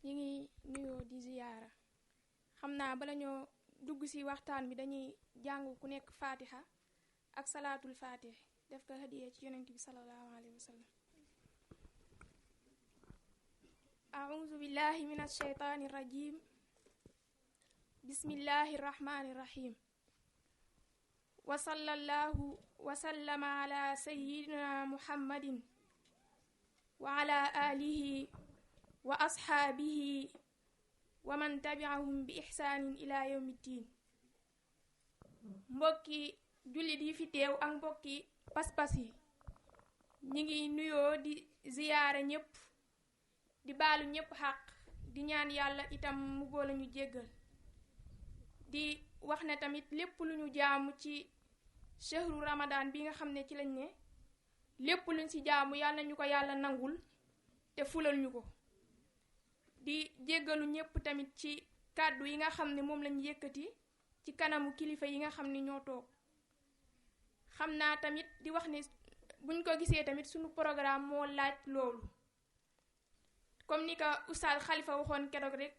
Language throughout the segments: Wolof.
ñi ngi nuyoo di ziyaara xam naa bala ñoo dugg ci waxtaan bi dañuy jàng ku nekk fatiha ak salaatul fatih def ko hadiya ci yonent bi sallallahu alayhi wa sallam a'udhu billahi minash shaytanir rajim bismillahir rahmanir rahim wa sallallahu wa sallama ala sayyidina muhammadin wa ala alihi wa ashaabihi wa man tabi'ahum bi ihsaanin ila yawmiddin mbokki jullit yi fi teew ak mbokki pas-pas yi ñi ngi nuyoo di ziyaara ñépp di baalu ñépp xaq di ñaan yàlla itam mu boole ñu jéggal di wax ne tamit lépp lu ñu jaamu ci shahru ramadan bi nga xam ne ci lañ ne lépp luñ ci jaamu yàlla ñu ko yàlla nangul te fulal ñu ko di jéggalu ñépp tamit ci kàddu yi nga xam ne moom lañu yëkkati ci kanamu kilifa yi nga xam ne ñoo toog xam naa tamit di wax ne buñ ko gisee tamit suñu programme moo laaj loolu comme ni ko Oustaz Khalifa waxoon keroog rek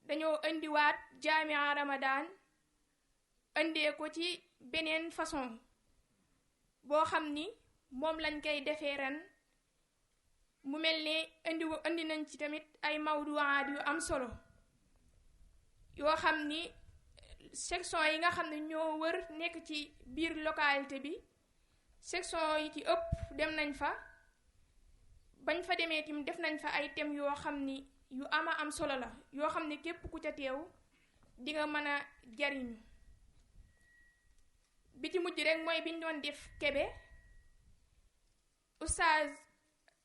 dañoo indiwaat jaamia Ramadan indee ko ci beneen façon boo xam ni moom lañ koy defee ren mu mel ne indi nañ ci tamit ay mawduwaat yu am solo yoo xam ni section yi nga xam ne ñoo wër nekk ci biir localité bi section yi ci ëpp dem nañ fa bañ fa demee tim def nañ fa ay thèmes yoo xam ni yu ama am solo la yoo xam ne képp ku ca teew di nga mën a jariñu bi ci mujj rek mooy biñ doon def Kébé Oustaz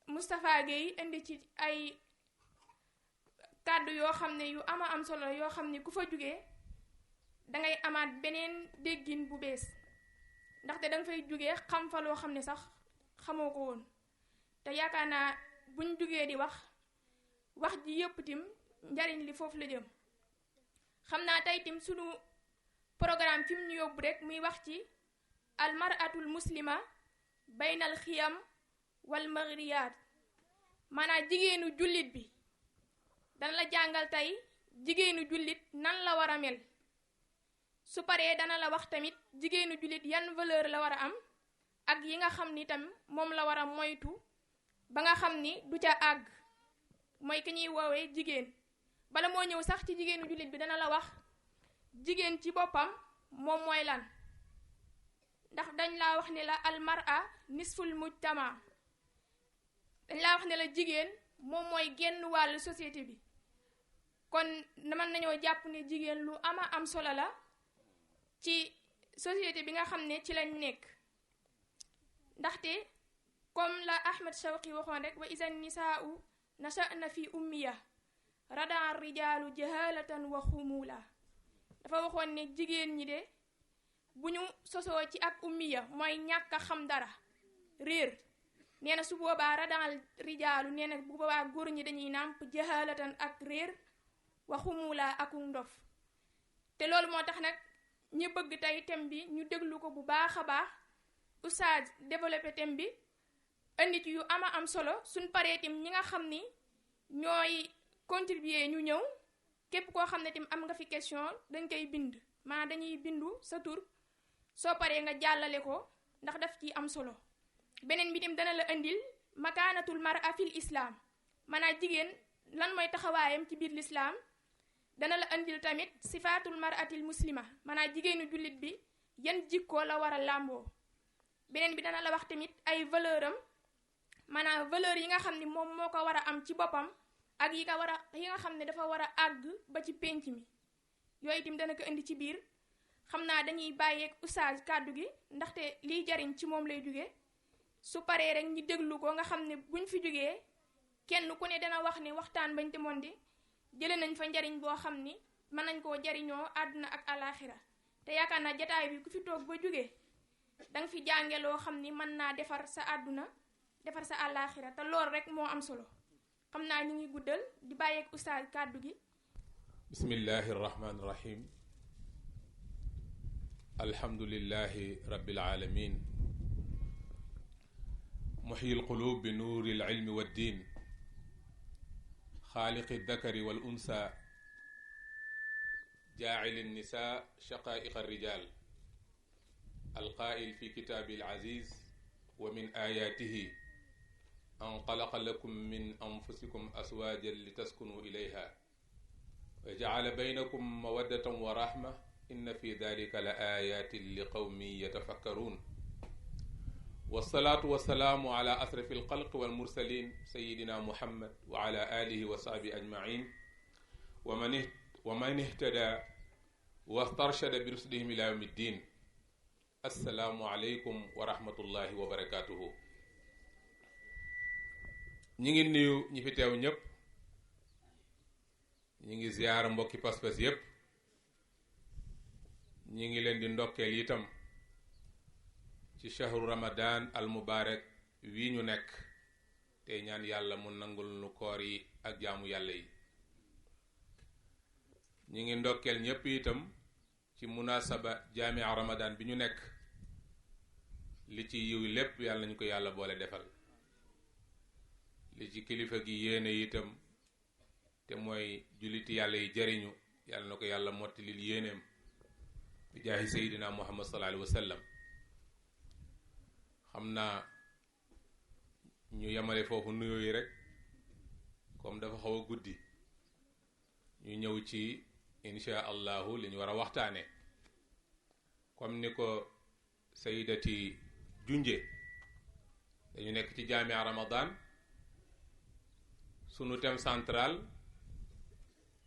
Moustapha Gueye indi ci ay kàddu yoo xam ne yu ama am solo yoo xam ne ku fa jugee dangay amaat beneen déggin bu bees ndaxte danga fay jugee xam fa loo xam ne sax xamoo ko woon te yaakaar naa buñ jugee di wax ji yëpp tim njariñ li foofu la jëm xam naa tey tim sunu programme fi mu ñu yóbbu rek muy wax ci almaratul muslima baynal xiyam wal maghriyaat maanaam jigéenu jullit bi dana la jàngal tey jigéenu jullit nan la war a mel su paree dana la wax tamit jigéenu jullit yan valeur la war a am ak yi nga xam ni tam moom la war a moytu ba nga xam ni du ca àgg mooy ki ñuy woowee jigéen bala moo ñëw sax ci jigéenu jullit bi dana la wax jigéen ci boppam moom mooy lan ndax dañ laa wax ne la almar'a nisful mujtama dañ laa wax ne la jigéen moom mooy genn wàllu société bi kon mën nañoo jàpp ne jigéen lu ama am solo la ci société bi nga xam ne ci lañ nekk ndaxte comme la Ahmed Shawqi waxoon rek wa iza nisaa'u nasha'na fi ummiya radaa rijaalu jahalatan wa xumula dafa waxoon ne jigéen ñi de bu ñu sosoo ci ak ummiya mooy ñàkk a xam dara réer nee na su boobaa radaa rijaalu nee na bu boobaa góor ñi dañuy nàmp jahalatan ak réer wa xumula aku ndof te loolu moo tax nag ñi bëgg tey thème bi ñu déglu ko bu baax a baax oustaz développé thème bi indi ci yu ama am solo suñ paree tim ñi nga xam ni ñooy contribuer ñu ñëw képp koo xam ne tim am nga fi question dañ koy bind maanaam dañuy bindu sa tur soo paree nga jàllale ko ndax daf ci am solo beneen bi tim dana la indil makaanatul mar'a fil islam maanaam jigéen lan mooy taxawaayam ci biir lislaam dana la indil tamit sifaatul mar'atil muslima maanaam jigéenu jullit bi yan jikko la war a làmboo beneen bi dana la wax tamit ay valeur am maanaam valeur yi nga xam ne moom moo ko war a am ci boppam ak yi nga xam ne dafa war a àgg ba ci pénc mi yooyu itam dana ko indi ci biir xam naa dañuy bàyyeeg oustaz kàddu gi ndaxte liy jariñ ci moom lay jóge su paree rek ñu déglu ko nga xam ne buñ fi jógee kenn ku ne dana wax ne waxtaan bañ demoon di jële nañ fa njariñ boo xam ni mën nañ koo jariñoo àdduna ak alaxira te yaakaar naa jataay bi ku fi toog ba jógee danga fi jànge loo xam ni mën naa defar sa àdduna defar sa alaxira te loolu rek moo am solo xam naa ñu ngi guddal di bàyyeeg oustaz kàddu gi bismillahi irrahmani irrahim alhamdulillahi rabbil alamin muhyi alqulub bi nuuri alilmi waddin xaaliqi dakari wal unsa jaacili nisa shaqaa'iqa rijal alqaa'il fi kitaabi al-aziz wa min ayaatihi an xalaqa lakum min anfusikum aswaajan litaskunu ilayha wa jacala baynakum mawaddatan wa rahma inna fi dalika la ayatin li qawmin yatafakkaruun wasalaatu wasalaamu ala asrafi alxalqi walmursalin sayidina muhammad wa ala alihi wa sahbi ajmain wa man ihtada wastarshada bi rusdihim ila yawmi ddin. assalaamu aleykum wa rahmatullahi wa barakatuhu. ñi ngi nuyu ñi fi teew ñépp, ñi ngi ziyaara mbokki pas-pas yépp, ñi ngi leen di ndokkeel itam ci shahru ramadan al mubarak wii ñu nekk, te ñaan yàlla mu nangul nu koor yi ak jaamu yàlla yi. ñi ngi ndokkeel ñépp itam ci munasaba jaamia ramadan bi ñu nekk, li ci yiw lépp yàlla nañu ko yàlla boole defal, li ci kilifa gi yéene itam te mooy julliti yàlla yi jariñu, yàlla na ko yàlla mottilil yéeneem bi jaahi sayidina muhammad sallallahu alayhi wa sallam. xam naa ñu yemale foofu nuyoo yi rek, comme dafa xaw a guddi, ñu ñëw ci insha allahu li ñu war a waxtaane. comme ni ko sayidati junje, dañu nekk ci jaamia ramadan, sunu thème central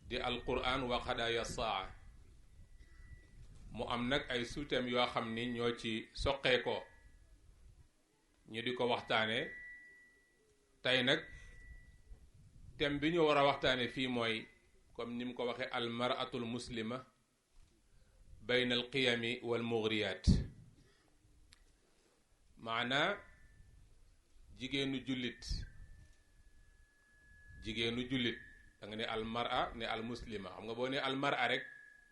di alquran wa xadaaya saa. mu am nag ay sous-thèmes yoo xam ni ñoo ci soqee ko ñu di ko waxtaane. tey nag thème bi ñu war a waxtaane fii mooy, comme ni mu ko waxee, almaratul muslima bayna alqiyami wal mughriyat. maanaa jigéenu jullit da nga ne almara ne almuslima. xam nga boo ne almara rek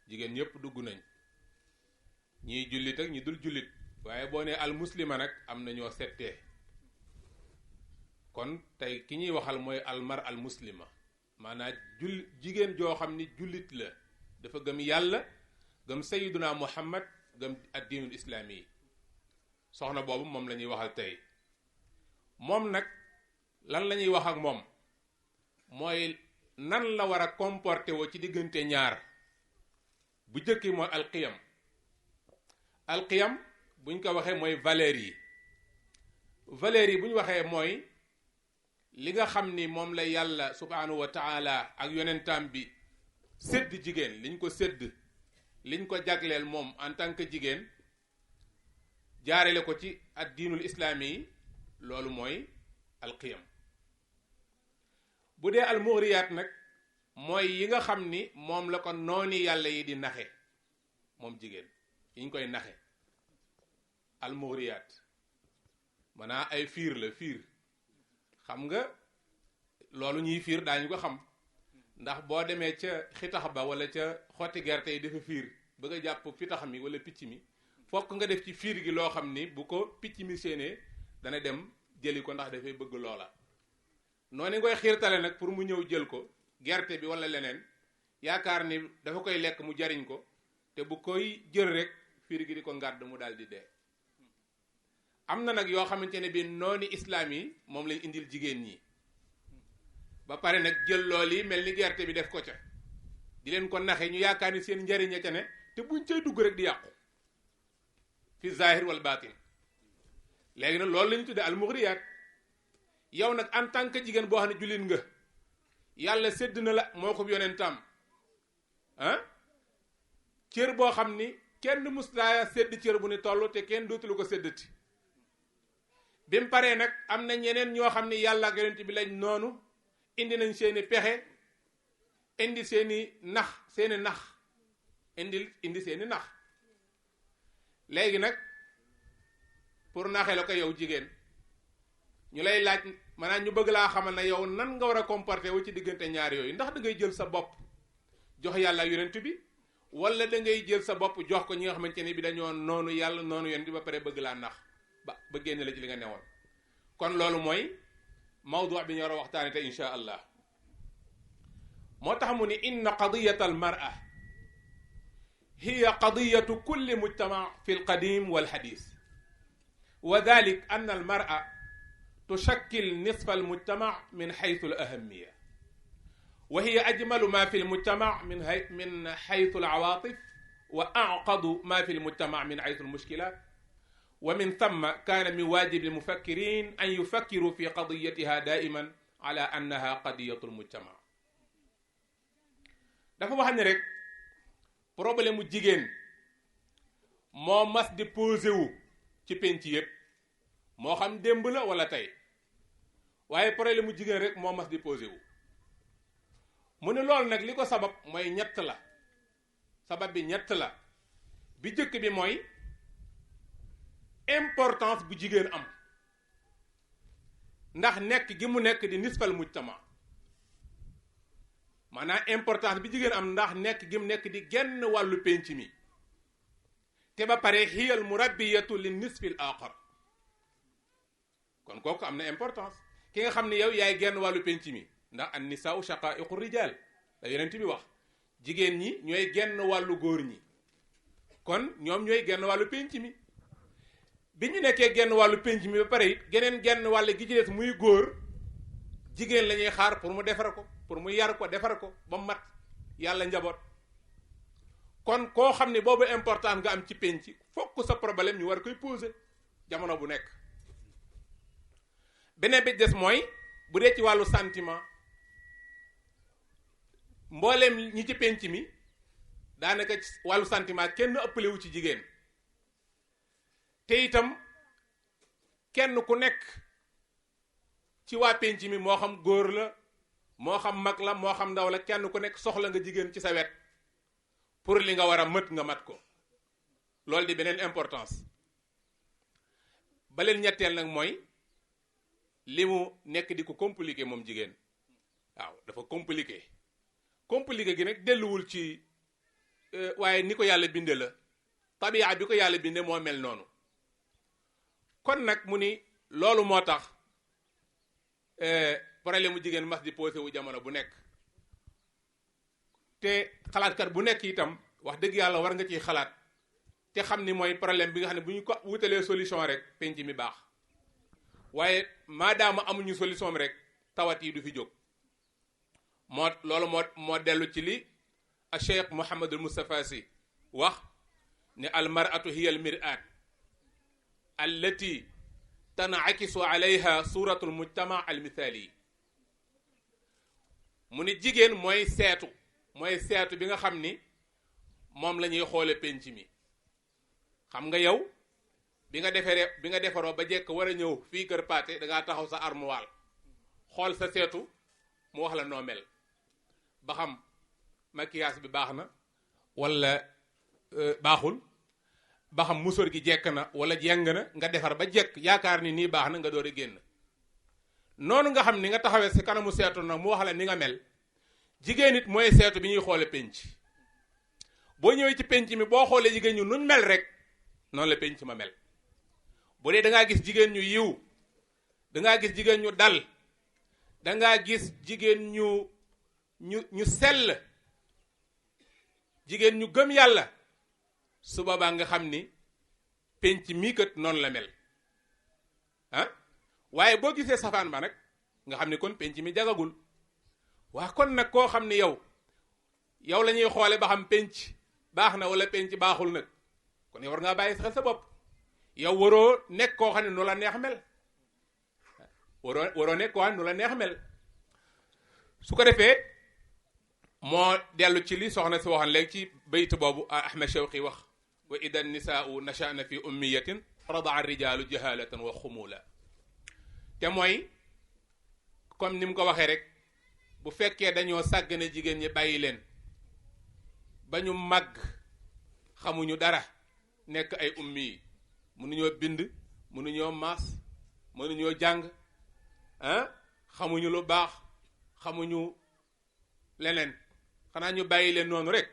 jigéen ñëpp dugg nañ, ñiy jullit ak ñi dul jullit. waaye boo ne almuslima nag am na ñoo settee. kon tey ki ñuy waxal mooy almar al muslima, maanaam jigéen joo xam ni jullit la, dafa gëm yàlla, gëm sayiduna muhammad, gëm addiinul islaami yi. soxna boobu moom la ñuy waxal tey. moom nag lan la ñuy wax ak moom mooy nan la war a comporté woo ci diggante ñaar. bu jëkki mooy alqiyam buñ ko waxee mooy valeurs yi bu ñu waxee mooy li nga xam ni moom la yàlla subhanahu wa taala ak yonentam bi sédd jigéen, liñ ko sédd, liñ ko jagleel moom en tant que jigéen, jaarale ko ci addiinul islaami yi. loolu mooy alqiyam. bu dee almughriyat nag mooy yi nga xam ni moom la ko nooni yàlla yi di naxe moom jigéen, yiñ koy naxe. almughriyat maanaam ay fiir la, fiir. xam nga loolu ñuy fiir daañu ko xam, ndax boo demee ca xitax ba wala ca xotti gerte yi dafa fiir bëgg a jàpp fitax mi wala picc mi, fokk nga def ci fiir gi loo xam ni bu ko picc mi séenee dana dem jëli ko, ndax dafay bëgg loola. noonu ngoy xiirtale nag pour mu ñëw jël ko, gerte bi wala leneen, yaakaar ni dafa koy lekk mu jariñ ko, te bu koy jël rek fiir gi di ko ngàdd mu daal di dee. am na nag yoo xamante ne bi nooni islaam yi moom lañ indil jigéen ñi, ba pare nag jël lool yi mel ni gerte bi def ko ca, di leen ko naxe, ñu yaakaar ni seen njariñ a ca ne, te buñ cay dugg rek di yàqu fi zahir wal batin. léegi nag loolu la ñu tuddee almughriyat. yow nag en tant que jigéen boo xam ne jullit nga, yàlla sédd na la moo ko yonentam cër boo xam ni kenn mus laa sédd cër bu ni toll, te kenn dootu lu ko séddati. bi mu paree nag am na ñeneen ñoo xam ni yàlla ak yonent bi lañ noonu, indi nañ seeni pexe, indi seeni nax indi seeni nax. léegi nag pour naxee la ko yow jigéen, ñu lay laaj, maanaam ñu bëgg laa xamal na yow nan nga war a comporter wu ci diggante ñaar yooyu. ndax da ngay jël sa bopp jox yàlla ak yonent bi, wala da ngay jël sa bopp jox ko ñi nga xamante ne bi dañoo noonu yàlla noonu yonent bi, ba pare bëgg laa nax ba génne la ci li nga newoon. kon loolu mooy mawdu bi ñu war a waxtaane te insha allah. moo tax mu ni inna qadiyata al mar'a hiya qadiyatu kulli mujtama fi al qadim wal hadith wa dhalik anna al mar'a تشكل نصف المجتمع من حيث الأهمية وهي أجمل ما في المجتمع من حيث العواطف وأعقد ما في المجتمع من حيث المشكلات ومن ثم كان من واجب المفكرين أن يفكروا في قضيتها دائما على أنها قضية المجتمع dafa wax ne rek problème mu jigéen moo mas di posé wu ci penc yépp moo xam démb la wala tey waaye problème mu jigéen rek moo mas di posé wu mu ne loolu nag li ko sabab mooy ñett la sabab bi ñett la bi jëkk bi mooy importance bu jigéen am ndax nekk gi mu nekk di nisfal mujtama maanaam importance bi jigéen am ndax nekk gi mu nekk di genn wàllu penc mi te ba pare hiyal murabbiyatu li nisfil aaxar kon kooku am na importance ki nga xam ne yow yaay genn wàllu penc mi ndax an nisaau shaqaiqu rijal da yonent bi wax jigéen ñi ñooy genn wàllu góor ñi kon ñoom ñooy genn wàllu penc mi bi ñu nekkee genn wàllu penc mi ba pare it genn wàll gi ci des muy góor jigéen la ñuy xaar pour mu defar ko pour mu yar ko defar ko ba mat yàlla njaboot kon koo xam ne boobu important nga am ci penc fokk sa problème ñu war koy poser jamono bu nekk beneen bi des mooy bu dee ci wàllu sentiment mbooleem ñi ci penc mi daanaka wàllu sentiment kenn ëppale wu ci jigéen te itam kenn ku nekk ci waa penc mi moo xam góor la moo xam mag la moo xam ndaw la kenn ku nekk soxla nga jigéen ci sa wet pour li nga war a mët nga mat ko loolu di beneen importance ba leen ñetteel nag mooy li mu nekk di ko compliqué moom jigéen waaw dafa compliqué gi nag delluwul ci waaye ni ko yàlla binde la tabiya bi ko yàlla binde moo mel noonu kon nag mu ni loolu moo tax problème mu jigéen mas di posé wu jamono bu nekk te xalaatkat bu nekk itam wax dëgg yàlla war nga ciy xalaat te xam ni mooy problème bi nga xam ne bu ñu ko wutalee solution rek penc mi baax waaye maadaama amuñu solution bi rek tawat yi du fi jóg loolu moo dellu ci li a Cheikh Mouhamadul Moustapha Sy wax ne al mar'atu hiya al mir'at allati tan'akisu alayha suratul mujtama al mithali mu ne jigéen mooy seetu bi nga xam ni moom la ñuy xoole penc mi xam nga yow bi nga defaroo ba jekk war a ñëw fii kër Paate da ngaa taxaw sa armoire xool sa seetu mu wax la noo mel ba xam maquillage bi baax na wala baaxul ba xam musóor gi jekk na wala jeng na nga defar ba jekk yaakaar ni nii baax na nga door a génn noonu nga xam ni nga taxawee si kanamu seetu nag mu wax la ni nga mel jigéen it mooy seetu bi ñuy xoole penc boo ñëwee ci penc mi boo xoolee jigéen ñu nuñ mel rek noonu la penc ma mel bu dee da ngaa gis jigéen ñu yiw da ngaa gis jigéen ñu dal da ngaa gis jigéen ñu sell jigéen ñu gëm yàlla su boobaa nga xam ni penc mii kat noonu la mel ah waaye boo gisee safaan ba nag nga xam ni kon penc mi jagagul waa kon nag koo xam ni yow la ñuy xoole ba xam penc baax na wala penc baaxul nag kon yow war ngaa bàyyi xel sa bopp yow waroo nekk koo xam ne nu la neex mel waroo nekk koo xam ne nu la neex mel su ko defee moo dellu ci li soxna si waxoon léegi ci bayt boobu Ahmed Shawqi wax wa ida nisaau nachana fi ummiyatin radaa rijaalu jahalatan wa xumula te mooy comme ni mu ko waxee rek bu fekkee dañoo sàggane jigéen ñi bàyyi leen ba ñu màgg xamuñu dara nekk ay ummi yi mënuñoo bind mënuñoo maas mënuñoo jàng xamuñu lu baax xamuñu leneen xanaa ñu bàyyi leen noonu rek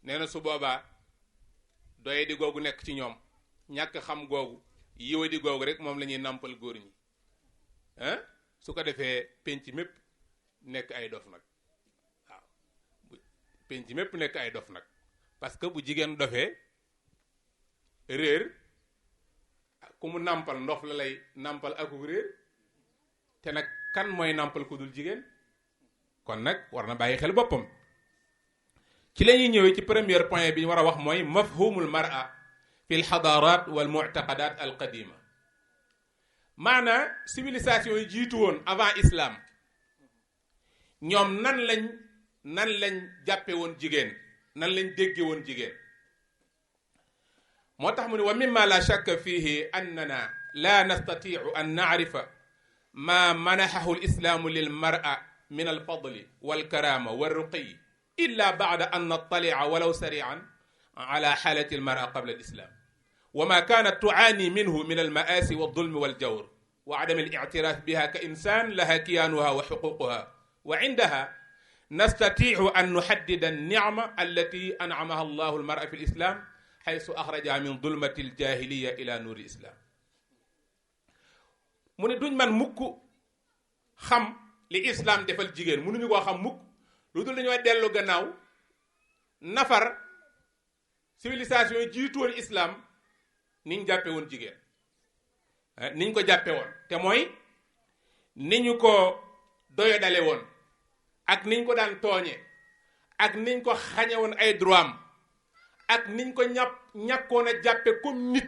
nee na su boobaa doye di googu nekk ci ñoom ñàkk xam googu yiwa di googu rek moom la ñuy nàmpal góor ñi su ko defee penc mépp nekk ay dof nag waaw penc mépp nekk ay dof nag parce que bu jigéen dofee réer ku mu nàmpal ndof la lay nàmpal akuk réer te nag kan mooy nàmpal ku dul jigéen kon nag war na bàyyi xel boppam. ci la ñuy ñëwee ci premier point bi ñu war a wax mooy mafhumul mar'a fi l xadarat wal mu'taqadat al qadima maanaam civilisation yi jiitu woon avant islam ñoom nan lañ jàppe woon jigéen nan lañ dégge woon jigéen moo tax mu ne wa mimma la shakka fihi annana la nastatiu an naarifa ma manaxahu l islaamu lil mar'a min al fadli wal karama wal ruqiy illa ba'da an nattalia walaw sari'an ala xaalati al mar'a qabla al islam wa ma kanat tu'ani minhu min al ma'asi wal zulmi wal jawr wa adam al i'tiraf biha ka insan laha kiyanuha wa xuququha wa indaha nastatiu an nuhaddida an ni'ma allati an'amaha allahu al mar'a fi al islam xaysu axraja min dulmati al jahiliya ila nuuri islam mu ne duñ man mukk xam li islam defal jigéen mënuñu koo xam mukk lu dul dañoo dellu gannaaw nafar civilisation yi jiitu woon islam niñ jàppe woon jigéen niñ ko jàppe woon te mooy ni ñu ko doyodale woon ak niñ ko daan tooñe ak niñ ko xañe woon ay droit am ak niñ ko ñàkkoon a jàppe comme nit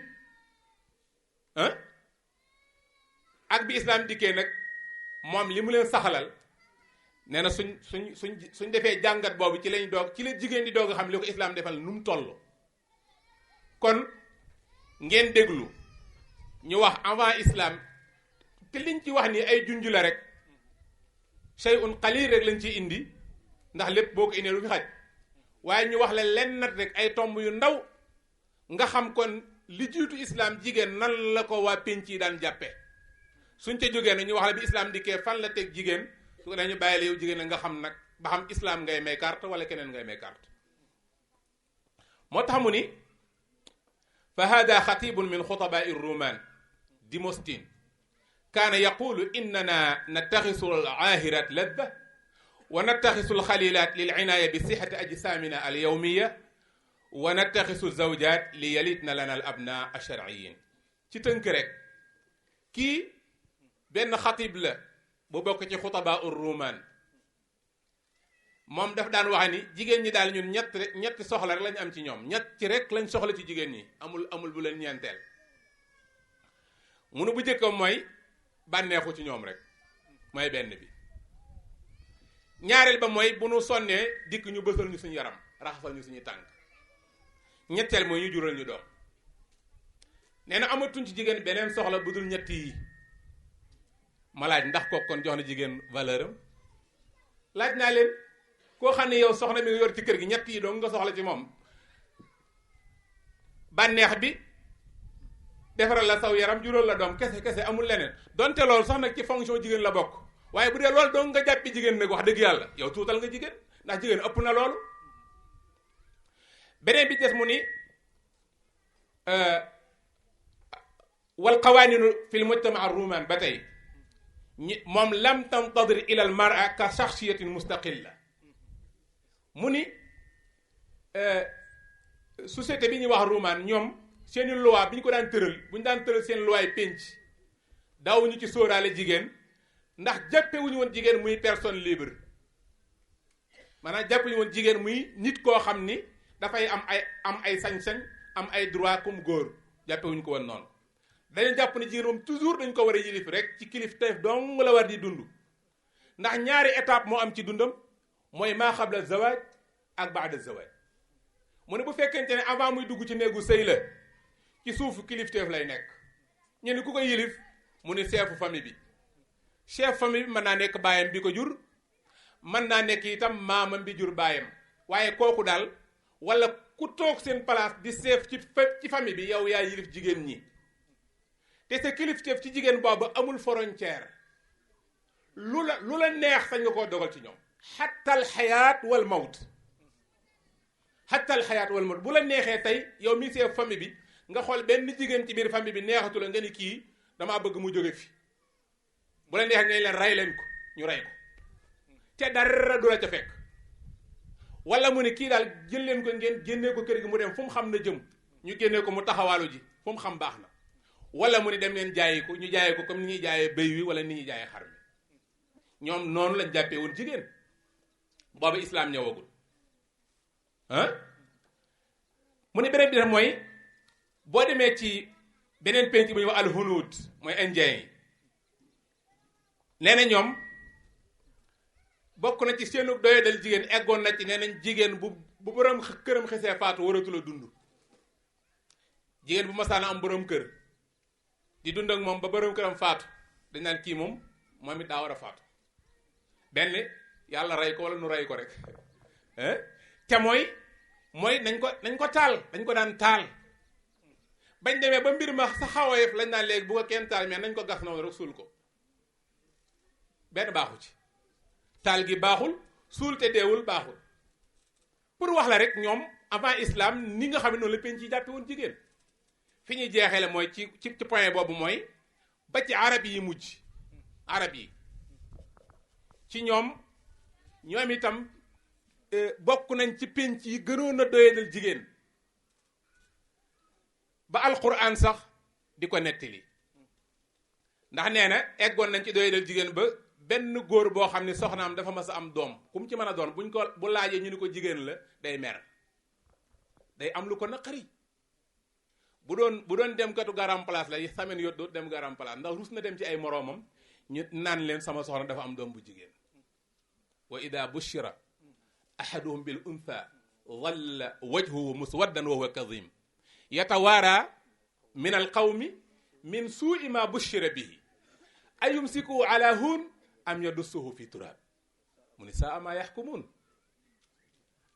ak bi islam dikkee nag moom li mu leen saxalal nee na suñ defee jàngat boobu ci la jigéen di doog a xam li ko islam defal nu mu toll. kon ngeen déglu ñu wax avant islam te liñ ci wax ni ay junj la rek shay'un qalil rek lañ ciy indi ndax lépp boo ko indee lu fi xaj waaye ñu wax la lenn nag rek ay tomb yu ndaw nga xam kon li jiitu islam jigéen nan la ko waa penc yi daan jàppe suñ ca jógee nag ñu wax la bi islam dikkee fan la teg jigéen su ko dañu bàyyi la yow jigéen la nga xam nag ba xam islam ngay may carte wala keneen ngay may carte moo tax mu ni fa hada xatibun min xutabai ruman Dimostin kaana yaqulu innana nattaxisu al aahirat ladda wa nattaxisu al xalilat lil inaaya bi sixati ajsamina al yawmiya wa nattaxisu zawjat li yalitna lana al abna alsharciyin ci tënk rek kii benn xatib la bu bokk ci xutaba ur ruman moom daf daan wax ni jigéen ñi daal ñun ñetti soxla rek lañ am ci ñoom ñetti rek lañ soxla ci jigéen ñi amul bu leen ñeenteel munu bu jëkkam mooy bànneexu ci ñoom rek mooy benn bi ñaareel ba mooy bu nu sonnee dikk ñu bësal ñu suñu yaram raxasal ñu suñu tànk ñetteel mooy ñu jural ñu doom nee na amatuñ ci jigéen beneen soxla bu dul ñetti yi ma laaj ndax kooku kon jox na jigéen valeur am laaj naa leen koo xam ne yow soxna mi nga yor ci kër gi ñett yi dong nga soxla ci moom bànneex bi defaral la saw yaram jural la doom kese amul leneen donte loolu sax nag ci fonction jigéen la bokk waaye bu dee loolu dong nga jàppi jigéen nag wax dëgg yàlla yow tuutal nga jigéen ndax jigéen ëpp na loolu beneen bi des mu ni wal qawaaninu fil mujtama ar-ruman ba tey moom lam tantadir ila al mar'a ka shakhsiyatin mustaqilla mu ni société bi ñuy wax ruumaan ñoom seeni loi bi ñu ko daan tëral bu ñu daan tëral seen loi pénc daawuñu ci sóoraale jigéen ndax jàppewuñu woon jigéen muy personne libre maanaam jàppewuñu woon jigéen muy nit koo xam ni dafay am ay sañ-sañ am ay droit comme góor jàppewuñu ko woon noonu dañu jàpp ne jigéen moom toujours dañ ko war a yilif rek ci kilifteef dong la war di dund ndax ñaari étape moo am ci dundam mooy maa xabla zawaaj ak baada zawaaj mu ne bu fekkente ne avant muy dugg ci néegu sëy la ci suufu kilifteef lay nekk ñu ne ku ko yilif mu ne chefu famille bi chef famille bi mën naa nekk baayam bi ko jur mën naa nekk itam maamam bi jur baayam waaye kooku daal wala ku toog seen place di chef ci famille bi yow yaa yilif jigéen ñi te sa kilifteef ci jigéen boobu amul frontière lu la neex sañ nga koo dogal ci ñoom xattal xayaat wal mawt bu la neexee tey yow mi see famille bi nga xool benn jigéen ci biir famille bi neexatu la nga ni kii damaa bëgg mu jóge fi bu la neexee ngay leen rey leen ko ñu rey ko te dara du la ca fekk wala mu ne kii daal jël leen ko ngeen génnee ko kër gi mu dem fu mu xam na jëm ñu génnee ko mu taxawaalu ji fu mu xam baax na wala mu ne dem leen jaayi ko ñu jaayee ko comme ni ñuy jaayee béy wi wala ni ñuy jaayee xar mi ñoom noonu lañ jàppee woon jigéen booba islaam ñëwagul ah mu ne beneen bi mooy boo demee ci beneen penc bu ñuy wax alhunuud mooy indien yi nee na ñoom bokk na ci seenu doyadal jigéen eggoon na ci nee nañ jigéen bu borom këram xesee faatu waratu la dund jigéen bu masaana am borom kër di dund ak moom ba borom këram faatu dañ naan kii moom it daa war a faatu benn yàlla rey ko wala nu rey ko rek te mooy nañ ko taal dañ ko daan taal bañ demee ba mbir ma sa xaw a yëf lañ naan léegi bu ko kenn taal mais nañ ko gas noonu rek suul ko benn baaxu ci taal gi baaxul suul te deewul baaxul pour wax la rek ñoom avant islam ni nga xam ne noonu la penc yi jàppe woon jigéen fi ñuy jeexee la mooy ci point boobu mooy ba ci arab yi mujj arab yi ci ñoom itam bokk nañ ci penc yi gënoon a doyadal jigéen ba alquran sax di ko nettali ndax nee na eggoon nañ ci doyadal jigéen ba benn góor boo xam ne soxnaam dafa mas a am doom ku mu ci mën a doon bu laajee ñu ni ko jigéen la day mer day am lu ko naqari bu doon dem katu garam place la semaine yot doot dem garam place ndax rus na dem ci ay moroomam ñu naan leen sama soxna dafa am doom bu jigéen wa ida bushira ahaduhum bil untha dhalla wajhuhu muswaddan wa huwa kadhim yatawaara min al qawmi min suui ma bushira bihi ayumsikuhu ala hun am yadussuhu fi turab mu ni saa ama yaxkumuun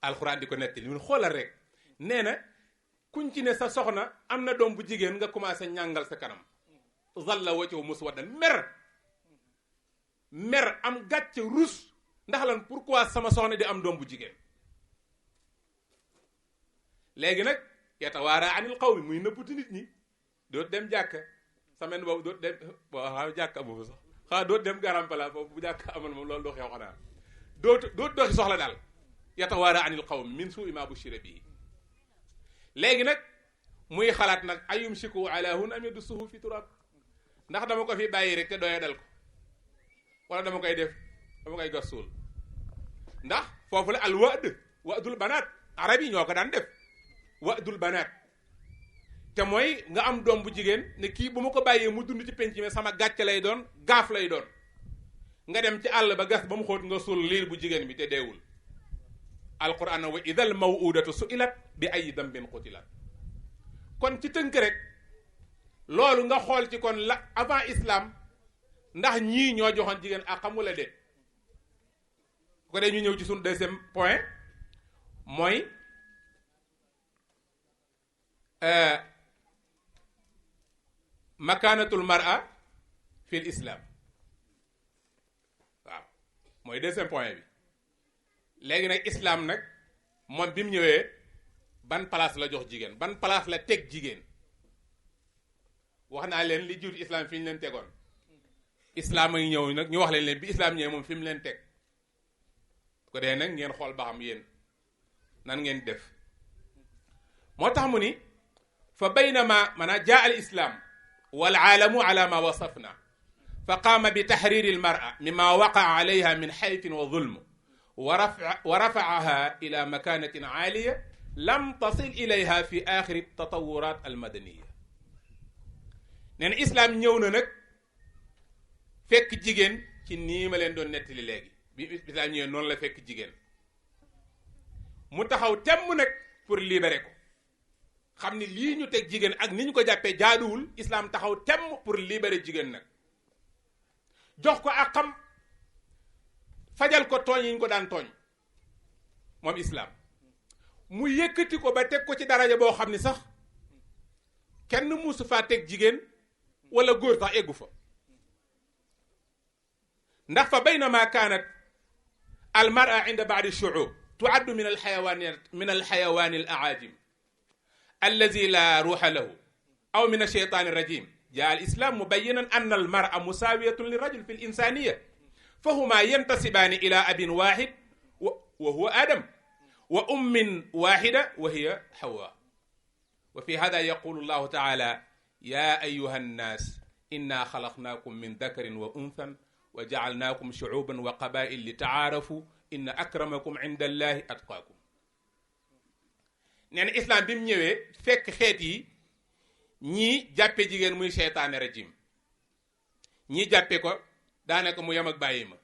alxuraan di ko nettali mun xoolal rek nee na kuñ ci ne sa soxna am na doom bu jigéen nga commencé ñàngal sa kanam dhalla wajhuhu muswaddan mer am gàcce rus ndax lan pourquoi sama soxna di am doom bu jigéen léegi nag yatawaara anil qawmi muy nëbbuti nit ñi doot dem jàkka semaine boobu doot dem waaw jàkka amu sax xanaa doot dem garam pala foofu bu jàkka amal moom loolu doo xew xanaa doot doxi soxla daal yatawaara anil qawmi min suui ma bushira bii léegi nag muy xalaat nag ayumsiku ala hun am yadussuhu fi turab ndax dama ko fi bàyyi rek te doya dal ko wala dama koy gas suul ndax foofu la al wadul banaat arab yi ñoo ko daan def wadul banaat te mooy nga am doom bu jigéen ne kii bu ma ko bàyyee mu dund ci penc mi sama gàcce lay doon gaaf lay doon nga dem ci àll ba gas ba mu xóot nga suul liir bu jigéen bi te deewul alquran wa idal mawudatu suilat bi ay dambin qutilat kon ci tënk rek loolu nga xool ci kon la avant islam ndax ñii ñoo joxoon jigéen ak xam wala déet ko dee ñu ñëw ci suñu deuxième point mooy makaanatul mar'a fil islam waaw mooy deuxième point bi léegi nag islam nag moom bi mu ñëwee ban place la jox jigéen ban place la teg jigéen wax naa leen li jiitu islam fi ñu leen tegoon islam a ngi ñëw nag ñu wax leen bi islam ñëwee moom fi mu leen teg ko dee nag ngeen xool ba xam yéen nan ngeen def moo tax mu ni fa baynama maanaam jaa al islam wal aalamu ala ma wasafna fa qaama bi taxriri al mar'a mimma waqaa alayha min xayfin wa zulm wa rafaaha ila makanatin aaliya lam tasil ilayha fi axiri tatawurat al madaniya nee na islam ñëw na nag fekk jigéen ci nii ma leen doon nettali léegi bi islam ñëwee noonu la fekk jigéen mu taxaw temm nag pour libérer ko xam ni lii ñu teg jigéen ak ni ñu ko jàppee jaaduwul islam taxaw temm pour libérer jigéen nag jox ko ak xam fajal ko tooñ yi ñu ko daan tooñ moom islam mu yëkkati ko ba teg ko ci daraja boo xam ni sax kenn musu faa teg jigéen wala góor sax eggu fa ndax fa baynama kaanat al mar'a inda ba'di shu'ub tu'addu min al xayawaani al a'aajim allazi la ruuxa lahu aw min ash-shaytaani rajim jaa al islam mubayyinan anna al mar'a musaawiyatun li rajul fi al insaniya fa huma yantasibaani ila abin waahid wa huwa adam wa ummin wahida wa hiya Hawa. wa fi hada yaqulu llahu taala ya ayuha nnas inna xalaqnaakum min dakarin wa unthan wa jacalnaakum shucuuban wa qabaa'il li tacaarafu inna akramakum inda allahi atqaakum. nee na islam bi mu ñëwee fekk xeet yi ñii jàppe jigéen muy seytaane rajim, ñii jàppe ko daanaka mu yem ak bàyyi ma.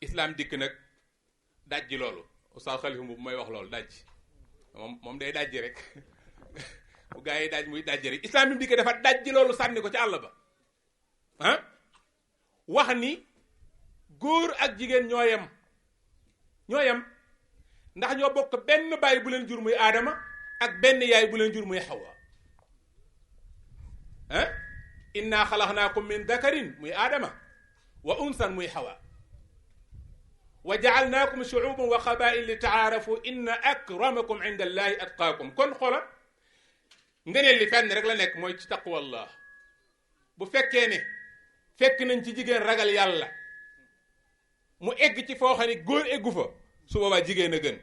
islam dikk nag dajji loolu. Oustaz Khalifa bu may wax loolu dajji moom day dajji rek bu gaa yi daj muy dajji rek. islam bi mu dikk dafa dajji loolu sànni ko ci àll ba ah, wax ni góor ak jigéen ñoo yem ndax ñoo bokk benn baay bu leen jur muy aadama ak benn yaay bu leen jur muy Hawa. ah inna xalaqnaakum min dakarin muy aadama wa unsan muy Hawa wa jaalnaakum shuuban wa qabaa'il li taarafu inna akramakum inda allahi atqaakum. kon xoola ngeneen li fenn rek la nekk mooy ci taqwallah. bu fekkee ne fekk nañ ci jigéen ragal yàlla mu egg ci foo xam ne góor eggu fa, su boobaa jigéen a gën.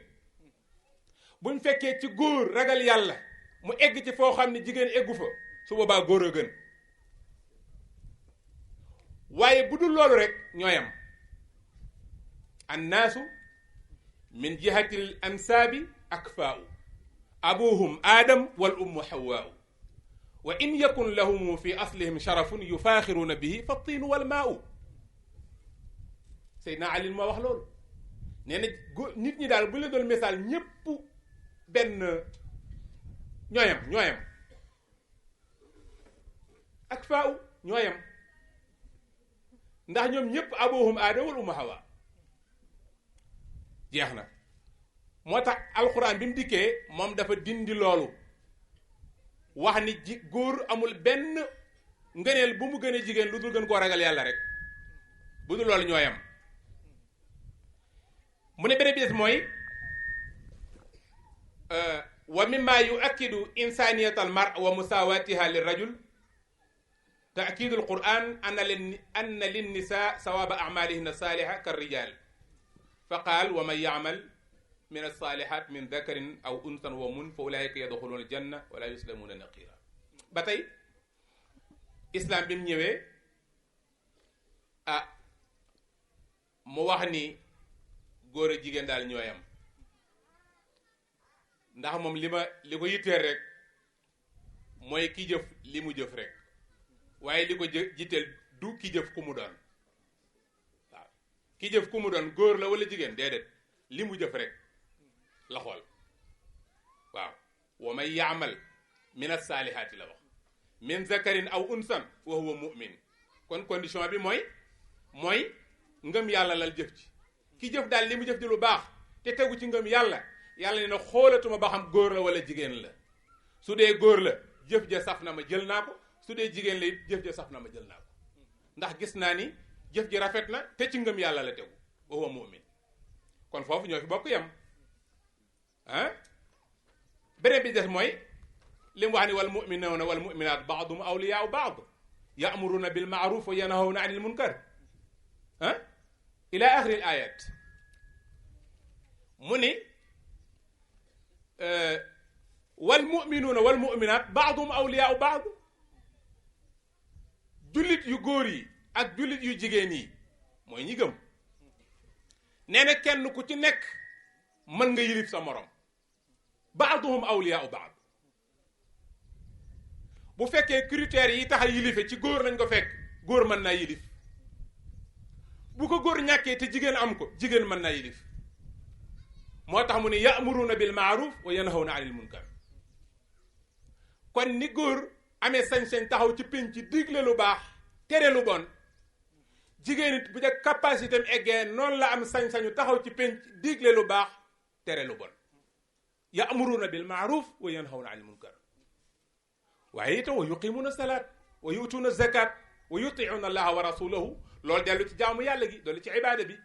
buñ fekkee ci góor ragal yàlla mu egg ci foo xam ne jigéen eggu fa, su boobaa góor a gën. waaye bu dul loolu rek ñooyam. annaasu min jihati l ansaabi akfaau abuhum aadam wal ummu hawaau wa in yakun lahum fi aslihim sharafun yufaaxiruuna bihi fa tiinu wal maau. Seydina Ali moo wax loolu. nee na nit ñi daal bu la doon misaal ñépp benn ñooyam akfaau ñooyam ndax ñoom ñépp abuhum aadam wal ummu hawa. jeex na. moo tax alxuraan bi mu dikkee moom dafa dindi loolu wax ni góor amul benn ngëneel bu mu gën a jigéen lu dul gën koo ragal yàlla rek, bu dul loolu ñooyam. mu ne beneen bi des mooy wa mimma yuakkidu insaniyat al mar wa musawatiha lir rajul taakidu al quran anna lin nisa sawaba amalihinna saliha kar rijal fa qaal wa man yaamal min alsalihat min dakarin aw unsan wa mun fa ulaika yadxuluuna aljanna wala yuslamuuna naqira. ba tey islam bi mu ñëwee mu wax ni góor a jigéen daal ñooyam ndax moom li ko yitteel rek mooy ki jëf li mu jëf rek, waaye li ko jitteel du ki jëf ku mu doon. waaw ki jëf ku mu doon góor la wala jigéen déedéet, li mu jëf rek la xool. waaw wa man yaamal min as-saalihaati la wax min zakarin aw unsan wa huwa mu'min. kon condition bi mooy ngëm yàlla lal jëf ci. ki jëf daal li mu jëf di lu baax te tegu ci ngëm yàlla, yàlla ne na xoolatuma ba xam góor la wala jigéen la. su dee góor la jëf ja saf na ma jël naa ko, su dee jigéen la jëf ja saf na ma jël naa ko, ndax gis naa ni jëf ji rafet na te ci ngëm yàlla la tegu wa huwa mu'min. kon foofu ñoo fi bokk yam ah. beneen bi des mooy li mu wax ni wal mu'minuuna wal mu'minaat ba'duhum awliyaa'u ba'd ya'muruuna bil ma'ruuf wa yanhawna 'anil munkar ah ila axiri al ayat. mu ni wal mu'minuuna wal mu'minaat ba'duhum awliyaa'u ba'd. jullit yu góor yi ak jullit yu jigéen yi mooy ñi gëm, nee na kenn ku ci nekk mën nga yilif sa morom. ba'duhum awliyaa'u ba'd. bu fekkee critères yi tax a yilife ci góor lañ ko fekk, góor mën naa yilif. bu ko góor ñàkkee te jigéen am ko, jigéen mën naa yilif. moo tax mu ne ya'muruuna bil ma'ruf wa yanhawna 'anil munkar. kon ni góor amee sañ-sañ taxaw ci pénc ci digle lu baax tere lu bon, jigéen it bu ca capacité am eggee noonu la am sañ-sañu taxaw ci pénc digle lu baax tere lu bon. ya'muruuna bil ma'ruf wa yanhawna 'anil munkar. waaye itam wa yuqimuuna salaat wa yu'tuuna zakat wa yuti'uuna allaha wa rasulahu. loolu dellu ci jaamu yàlla gi, dellu ci ibaada bi.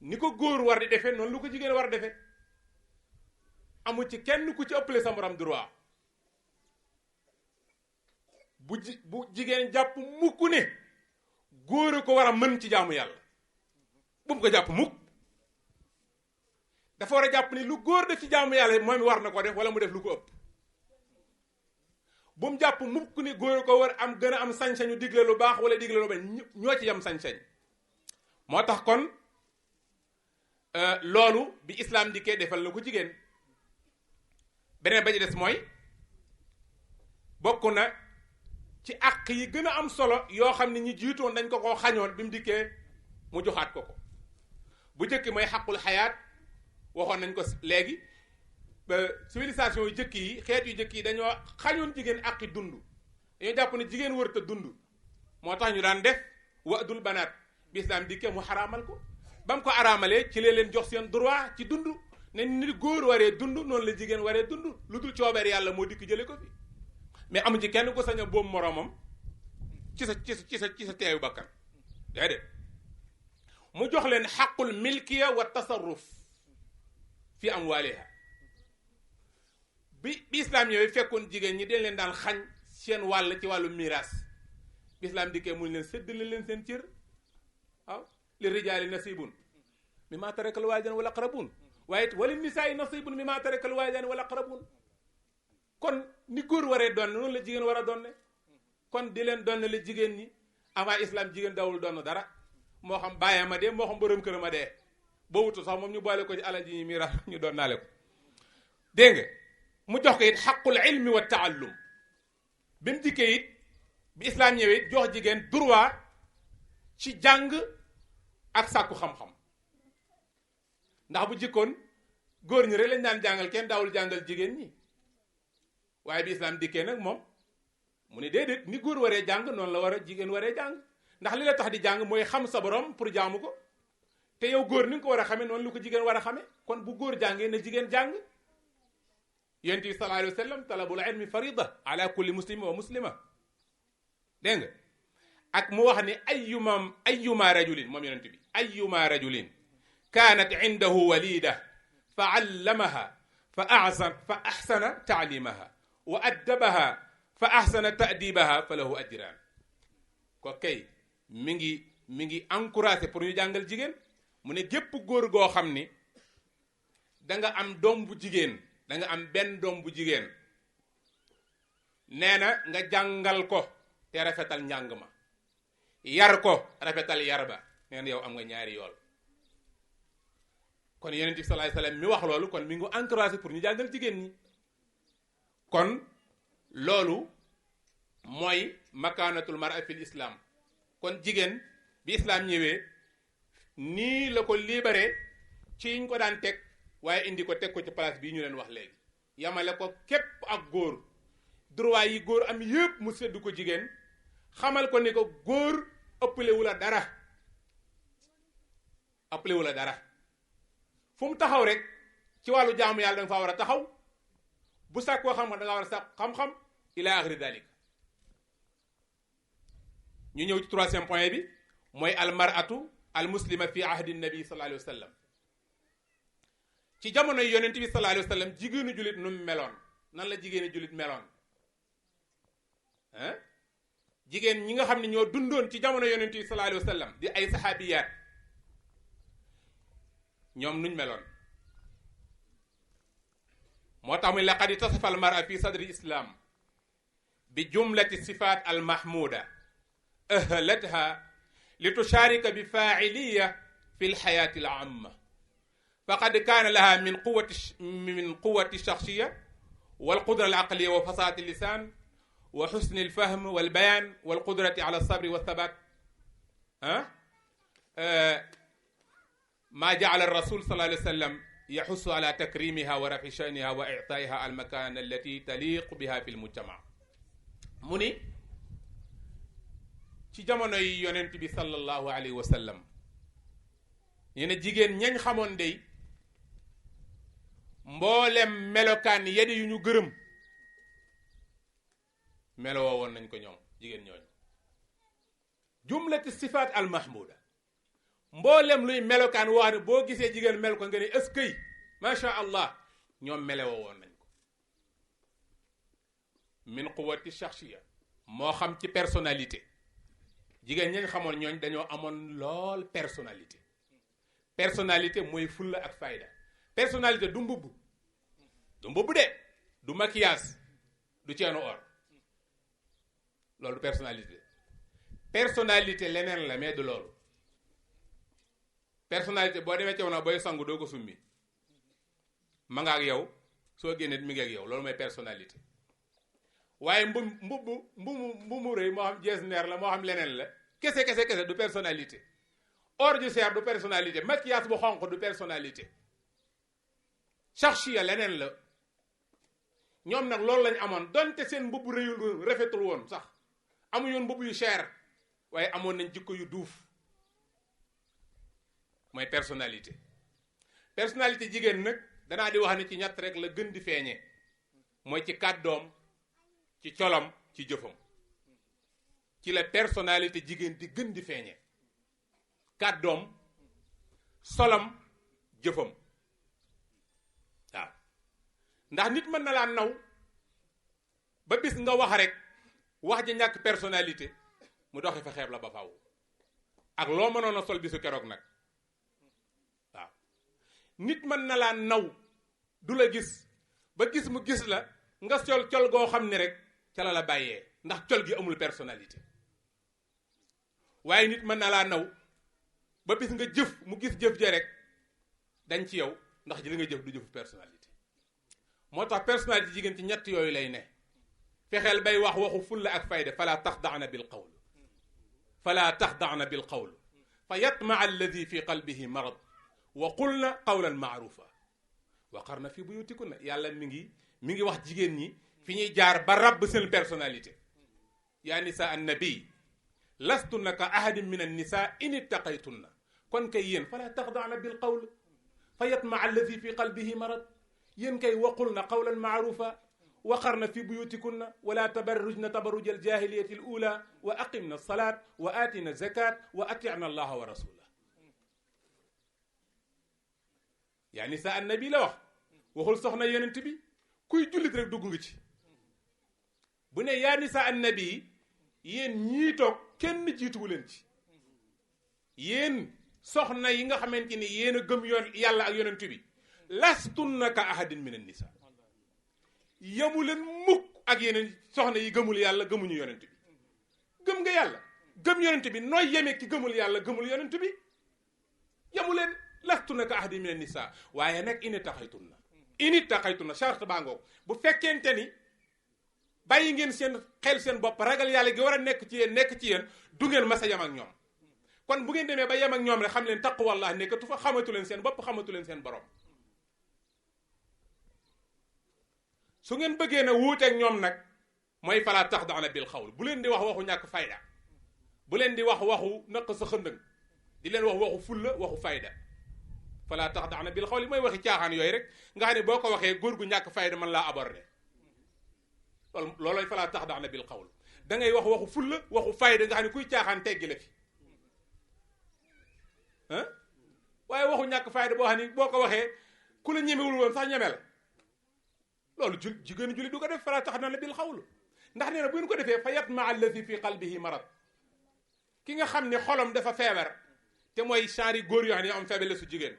ni ko góor war di defee noonu lu ko jigéen war a defee. amul ci kenn ku ci ëppale sa morom droit. bu jigéen jàpp mukk ne góor a ko war a mën ci jaamu yàlla, bu mu ko jàpp mukk. dafa war a jàpp ni lu góor def ci jaamu yàlla moom war na ko def wala mu def lu ko ëpp bu mu jàpp mukk ni góor ko war am gën a am sañ-sañu digle lu baax wala digle lu bañ ñoo ci yam sañ-sañ moo tax kon loolu bi islam dikkee defal na ko jigéen beneen ba ci des mooy bokk na ci àq yi gën a am solo yoo xam ne ñi jiitoon dañ ko koo xañoon bi mu dikkee mu joxaat ko ko bu njëkk mooy xaqul xayaat waxoon nañ ko léegi civilisation yu jëkk yi xeet yu jëkk yi dañoo xañoon jigéen àqi dund dañoo jàpp ne jigéen wërta dund moo tax ñu daan def wadul banaat bi islam dikkee mu xaraamal ko ba mu ko araamalee ci leen jox seen droit ci dund ne ni góor waree dund noonu la jigéen waree dund lu dul coobeer yàlla moo dikk jële ko fi mais amu ci kenn ko sañ a boobu moroomam ci sa teeyu bakkan déedéet mu jox leen xaqul milkiya wa tasarruf fi amwaaliha bi islam ñëwee fekkoon jigéen ñi dañ leen daan xañ seen wàll ci wàllu miraas bi islam dikkee mu leen séddale leen seen cër waaw li rijaali nasibun mimma tarakal waalidaan wal aqrabun waaye wali nisaai nasibun mimma tarakal waalidaan wal aqrabun kon ni góor waree doon noonu la jigéen war a doon ne kon di leen doon la jigéen ñi avant islam jigéen dawul doon dara moo xam bàyyam a dee moo xam borom këram a dee boo wutu sax moom ñu boole ko ci alal ji ñi miraas ñu doon naale ko dégg nga mu jox ko it xaqul ilmi wa taallum bi mu dikkee it bi islam ñëwee it jox jigéen droit ci jàng ak sàkku xam-xam ndax bu jikkoon góor ñi rek lañ daan jàngal kenn daawul jàngal jigéen ñi waaye bi islam dikkee nag moom mu ne déedéet ni góor waree jàng noonu la war a jigéen waree jàng ndax li la tax di jàng mooy xam sa borom pour jaamu ko te yow góor ni nga ko war a xamee noonu lu ko jigéen war a xamee kon bu góor jàngee na jigéen jàng yonent bi sallallahu alayhi wa sallam talabul ilmi farida ala kulli muslim wa muslima dégg nga ak mu wax ni ayyuma rajulin moom yonent bi ayyuma rajulin kaanat indahu walida fa allamaha fa ahsana taalimaha wa addabaha fa ahsana ta'dibaha fa lahu ajran ko kay mi ngi encouragé pour ñu jàngal jigéen mu ne gépp góor goo xam ni da nga am doom bu jigéen da nga am benn doom bu jigéen nee na nga jàngal ko te rafetal njàng ma yar ko rafetal yar ba nee na yow am nga ñaari yool kon yonent bi sallallahu alayhi wasallam mi wax loolu kon mi ngi encouragé pour ñu jàngal jigéen ñi kon loolu mooy makaanatul mar'a fil islam kon jigéen bi islam ñëwee nii la ko libéré ci ñu ko daan teg waaye indi ko teg ko ci place bii ñu leen wax léegi yamale ko képp ak góor droit yi góor am yépp mu séddu ko jigéen xamal ko ni ko góor ëppalewu la dara fu mu taxaw rek ci wàllu jaamu yàlla da nga faa war a taxaw bu sàkkoo xam-xam da nga war a sàkk xam-xam ila axiri dalik ñu ñëw ci troisième point bi mooy almaratu almuslima fi ahdi nabi sallallahu alayhi wa sallam ci jamono yi yonent bi sallallahu alayhi wa sallam jigéenu jullit nu mu meloon nan la jigéenu jullit meloon jigéen ñi nga xam ne ñoo dundoon ci jamono yonent bi sallallahu alayhi wa sallam di ay saxaabiyaat ñoom nuñ meloon moo tax muy laqad tasafa almara fi sadri islam bi jumlati sifat almahmuda ahlatha li tusharika bi faa'iliya fi alxayati alamma faqad kaana laha min quwati shakhsiyya walqudra alaqliya wa fasahati allisan wa husni alfahm walbayan walqudrati ala alsabri walthabat ma ja'ala الرسول صلى الله عليه وسلم يحث على تكريمها ورفع شأنها وإعطائها المكانة التي تليق بها في المجتمع mu ni ci jamono yi yonent bi sallallahu alayhi wa sallam ñu ne jigéen ñañ xamoon day mboolem melokaan yedi yu ñu gërëm melowoo woon nañ ko ñoom jigéen ñooñu jumlati sifaat al mahmuda mboolem luy melokaan wax ne boo gisee jigéen mel ko nga ne eskay macha allah ñoom melewoo woon nañ ko min quwwati shakhsiyya moo xam ci personnalité jigéen ñi nga xamoon ñooñ dañoo amoon lool personnalité mooy fulla ak fayda personnalité du mbubb de du maquillage du ceenu or loolu personnalité leneen la mais du loolu personnalité boo demee caw na booy sangu doo ko summi ma nga ak yow soo génnee mi ngi ak yow loolu mooy personnalité waaye mbumu rëy moo xam jesner la moo xam leneen la kese du personnalité or ju seer du personnalité maquillage bu xonq du personnalité shakhsiya leneen la ñoom nag loolu lañ amoon donte seen mbubb rëyul rafetul woon sax amuñu mbubb yu cher waaye amoon nañ jikko yu duuf mooy personnalité jigéen nag danaa di wax ne ci ñett rek la gën di feeñee mooy ci kàddoom ci colam ci jëfam ci la personnalité jigéen di gën di feeñee kàddoom solam jëfam waaw ndax nit mën na laa naw ba bis nga wax rek wax ja ñàkk personnalité mu doxi fa xeeb la ba faw ak loo mënoon a sol bisu keroog nag waaw nit mën na laa naw du la gis ba gis mu gis la nga col goo xam ne rek ca la bàyyee ndax col gi amul personnalité waaye nit mën na laa naw ba bis nga jëf mu gis jëf ja rek dañ ci yow ndax ji li nga jëf du jëfu personnalité moo tax personnalité jigéen ci ñett yooyu lay ne fexeel bay wax waxu fulla ak fayda fala taxda'na bil qawl fa yatma'a alladi fi qalbihi marad wa qulna qawlan ma'rufa wa qarna fi buyutikunna yàlla mi ngi wax jigéen ñi fi ñuy jaar ba rabb seen personnalité yaa nisa annabi lastunna ka ahadin min annisa in ittaqaytunna kon kay yéen fala taxda'na bil qawl fa yatma'a alladi fi qalbihi marad yéen kay wa qulna qawlan ma'rufa waqarna fi buyutikunna wala tabarrujna tabarruj aljahiliyati alula wa aqimna alsalat wa atina zakat wa atina allaha wa rasulah yaa nisa annabi la wax waxul soxna yonent bi kuy jullit rek dugg nga ci bu ne yaa nisa annabi yéen ñii toog kenn jiituwu leen ci yéen soxna yi nga xamante ni yéen a gëm yoon yàlla ak yonent bi lastunna ka ahadin min annisa yamu leen mukk ak yeneen soxna yi gëmul yàlla gëmuñu yonent bi gëm nga yàlla gëm yonent bi nooy yemee ki gëmul yàlla gëmul yonent bi yamu leen lastunna ka ahadin min annisa waaye nag ini taxaytunna charte baa ngoog bu fekkente ni bàyyi ngeen seen xel seen bopp ragal yàlla gi war a nekk ci yéen du ngeen mas a yem ak ñoom kon bu ngeen demee ba yem ak ñoom rek xam leen taqwallah nekkatu fa xamatu leen seen bopp xamatu leen seen borom su ngeen bëggee na wuuteeg ñoom nag mooy falaa taxda'na bil qawl bu leen di wax waxu ñàkk fayda bu leen di wax waxu naq sa xëndëng di leen wax waxu fulla waxu fayda falaa taxda'na bil qawl mooy waxi caaxaan yooyu rek nga xam ne boo ko waxee góor gu ñàkk fayda mën laa aborder loolooy falaa taxda'na bil qawl da ngay wax waxu fulla waxu fayda nga xam ne kuy caaxaan teggi la fi waaye waxu ñàkk fayda boo xam ne boo ko waxee ku la ñemewul woon sax ñeme la loolu jigéenu julli du ko def falaa taxda'na bil qawl ndax nee na bu ngeen ko defee fa yatma'a allazi fi qalbihi marad ki nga xam ne xolam dafa feebar te mooy genre góor yoo xam ne am feebar la su jigéen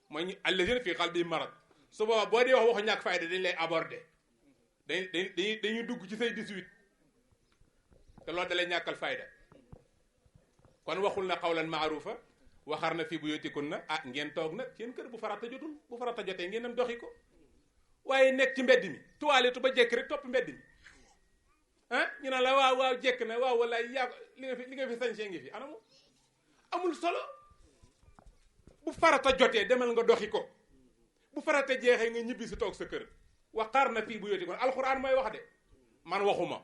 mooy allazi fi qalbihi marad su boobaa boo dee wax waxu ñàkk fayda dañ lay aborder dañuy dugg ci say 18 te loolu da lay ñàkkal fayda kon waxul na qawlan ma'rufa waxarna fi buyutikunna ngeen toog nag seen kër bu farata jotul bu farata jotee ngeen dem doxi ko waaye nekk ci mbedd mi toilette ba jekk rek topp mbedd mi ñu naan la waaw jekk na waaw wala yaa li nga fi sañsee ngi fi anamu amul solo bu farata jotee demal nga doxi ko bu farata jeexee nga ñibbi si toog sa kër waqarna fii buyutikunna alquran mooy wax de man waxuma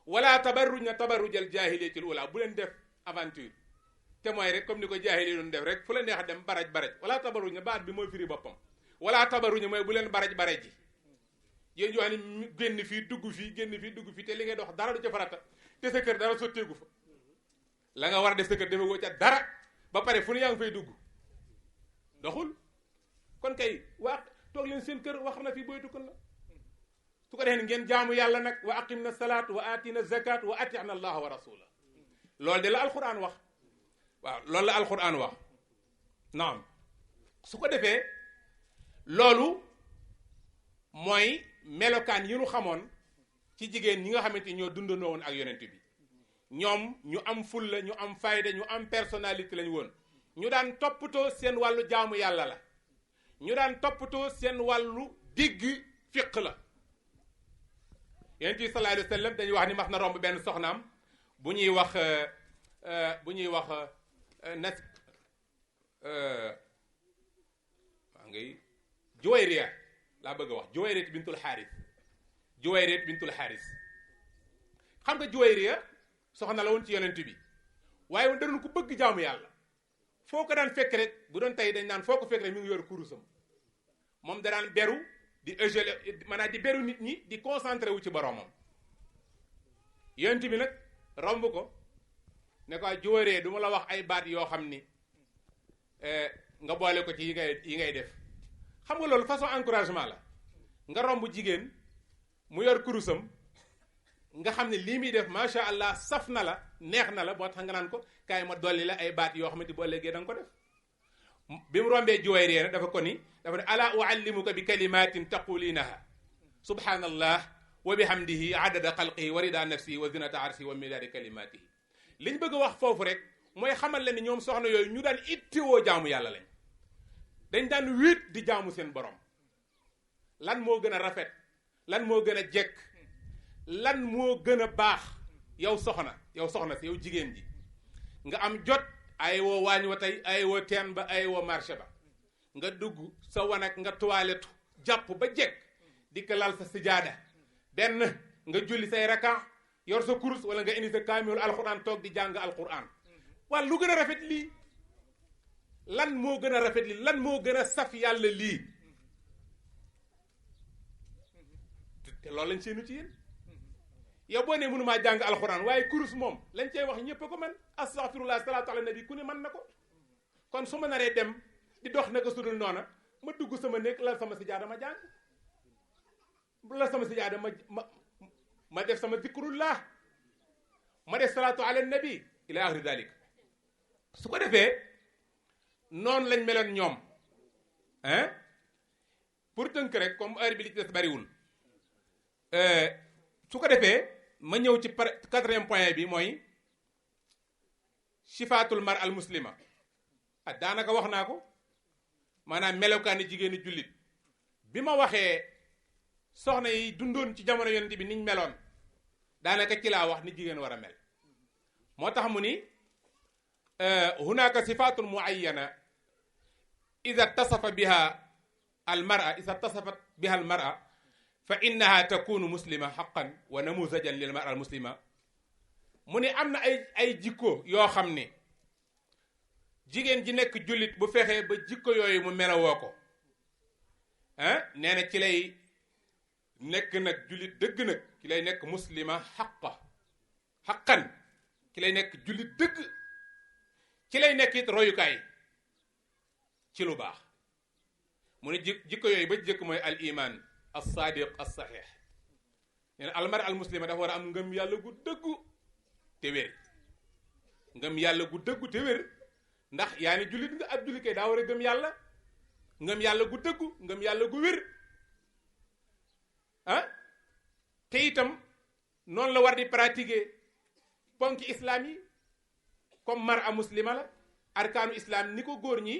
wala tabarrujna tabarrujal jaahiliyatil ula bu leen def aventure te mooy rek comme ni ko jaahili doon def rek fu la neex dem baraj wala tabarrujna baat bi mooy firi boppam wala tabarrujna mooy bu leen baraj ji yéen yoo xam ne génn fii dugg fii te li ngay dox dara du ca farata te sa kër dara sotteegu fa la nga war a def sa kër defe woo ca dara ba pare fu ne yaa ngi fay dugg doxul kon kay toog leen seen kër wax na fi buyutikunna su ko defee ngeen jaamu yàlla nag wa aqimna salaat wa atina zakat wa atina allaha wa rasula loolu de la alquran wax waaw loolu la alquran wax naam su ko defee loolu mooy melokaan yi ñu xamoon ci jigéen ñi nga xamante ni ñoo dundandoo woon ak yonent bi ñoom ñu am fulla ñu am fayda ñu am personnalité lañu woon ñu daan toppatoo seen wàllu jaamu yàlla la ñu daan toppatoo seen wàllu digg fiq la yonent bi sallallahu alayhi wa sallam dañuy wax ni mas na romb benn soxnaam bu ñuy wax nas waa ngay Juwayriya laa bëgg a wax Juwayriya bintul Xaaris xam nga Juwayriya soxna la woon ci yonent bi waaye woon danoon ko bëgg jaamu yàlla foo ko daan fekk rek bu doon tey dañ naan foo ko fekk rek mi ngi yor kurusam moom da daan beru di égele maanaam di beru nit ñi di concentré wu ci boromam yonent bi nag romb ko ne ko Juwayriya du ma la wax ay baat yoo xam ni nga boole ko ci yi ngay def xam nga loolu façon encouragement la nga romb jigéen mu yor kurusam nga xam ne lii muy def macha allah saf na la neex na la boo tax nga naan ko kaay ma dolli la ay baat yoo xamante boo léegi da nga ko def bi mu rombee Juwayriya dafa ne ala uallimuka bi kalimatin taqulinaha subhanallah wa bihamdihi adada xalqihi wa rida nafsihi wa zinata arsihi wa midaadi kalimatihi liñ bëgg a wax foofu rek mooy xamal leen ni ñoom soxna yooyu ñu daan ittiwoo jaamu yàlla lañ dañ daan wéet di jaamu seen borom lan moo gën a rafet lan moo gën a jekk lan moo gën a baax yow soxna si yow jigéen ji nga am jot ay woo waañ wa tey ay woo teen ba ay woo marché ba nga dugg sa wanag nga toilette jàpp ba jekk di ko lal sa sijaada benn nga julli say raka yor sa kurus wala nga indi sa kaamil alquran toog di jàng alquran wala lu gën a rafet lii lan moo gën a rafet lii lan moo gën a saf yàlla lii te loolu lañ seenu ci yéen yow boo nee mënumaa jàng alxuraan waaye kurus moom lañ cey wax ñëpp ko man astaghfirullah salaatu ala nabi ku ne mën na ko kon su ma naree dem di dox naka sudul noona ma dugg sama néeg lal sama sijaada ma jàng lal sama sijaada ma def sama zikrullah ma def salaatu ala nabi ila axiri dalik su ko defee noonu lañ meloon ñoom hein pour tënk rek comme heure bi li ci des bariwul su ko defee ma ñëw ci quatrième point bi mooy sifaatul mar al muslima daanaka wax naa ko maanaam melokaani jigéeni jullit bi ma waxee soxna yi dundoon ci jamono yonent bi niñ meloon daanaka ci laa wax ni jigéen war a mel moo tax mu ni hunaka sifatun muayyana ida tasafat biha al mar'a fa innaha takunu muslima haqqan wa namuzajan lil mar'a al muslima mu ne am na ay jikko yoo xam ne jigéen ji nekk jullit bu fexee ba jikko yooyu mu melawoo ko nee na ci lay nekk nag jullit dëgg nag ci lay nekk muslima haqqan ci lay nekk jullit dëgg ci lay nekk it royukaay ci lu baax mu ne jikko yooyu ba jëkk mooy al iman as-sadiq as-sahih nee na almar al muslima dafa war a am ngëm yàlla gu dëggu te wér ngëm yàlla gu dëggu te wér ndax yaa ni jullit nga ab jullit kay daa war a gëm yàlla ngëm yàlla gu dëggu ngëm yàlla gu wér te itam noonu la war di pratiquer ponki islam yi comme mar a muslima la arkaanu islam ni ko góor ñi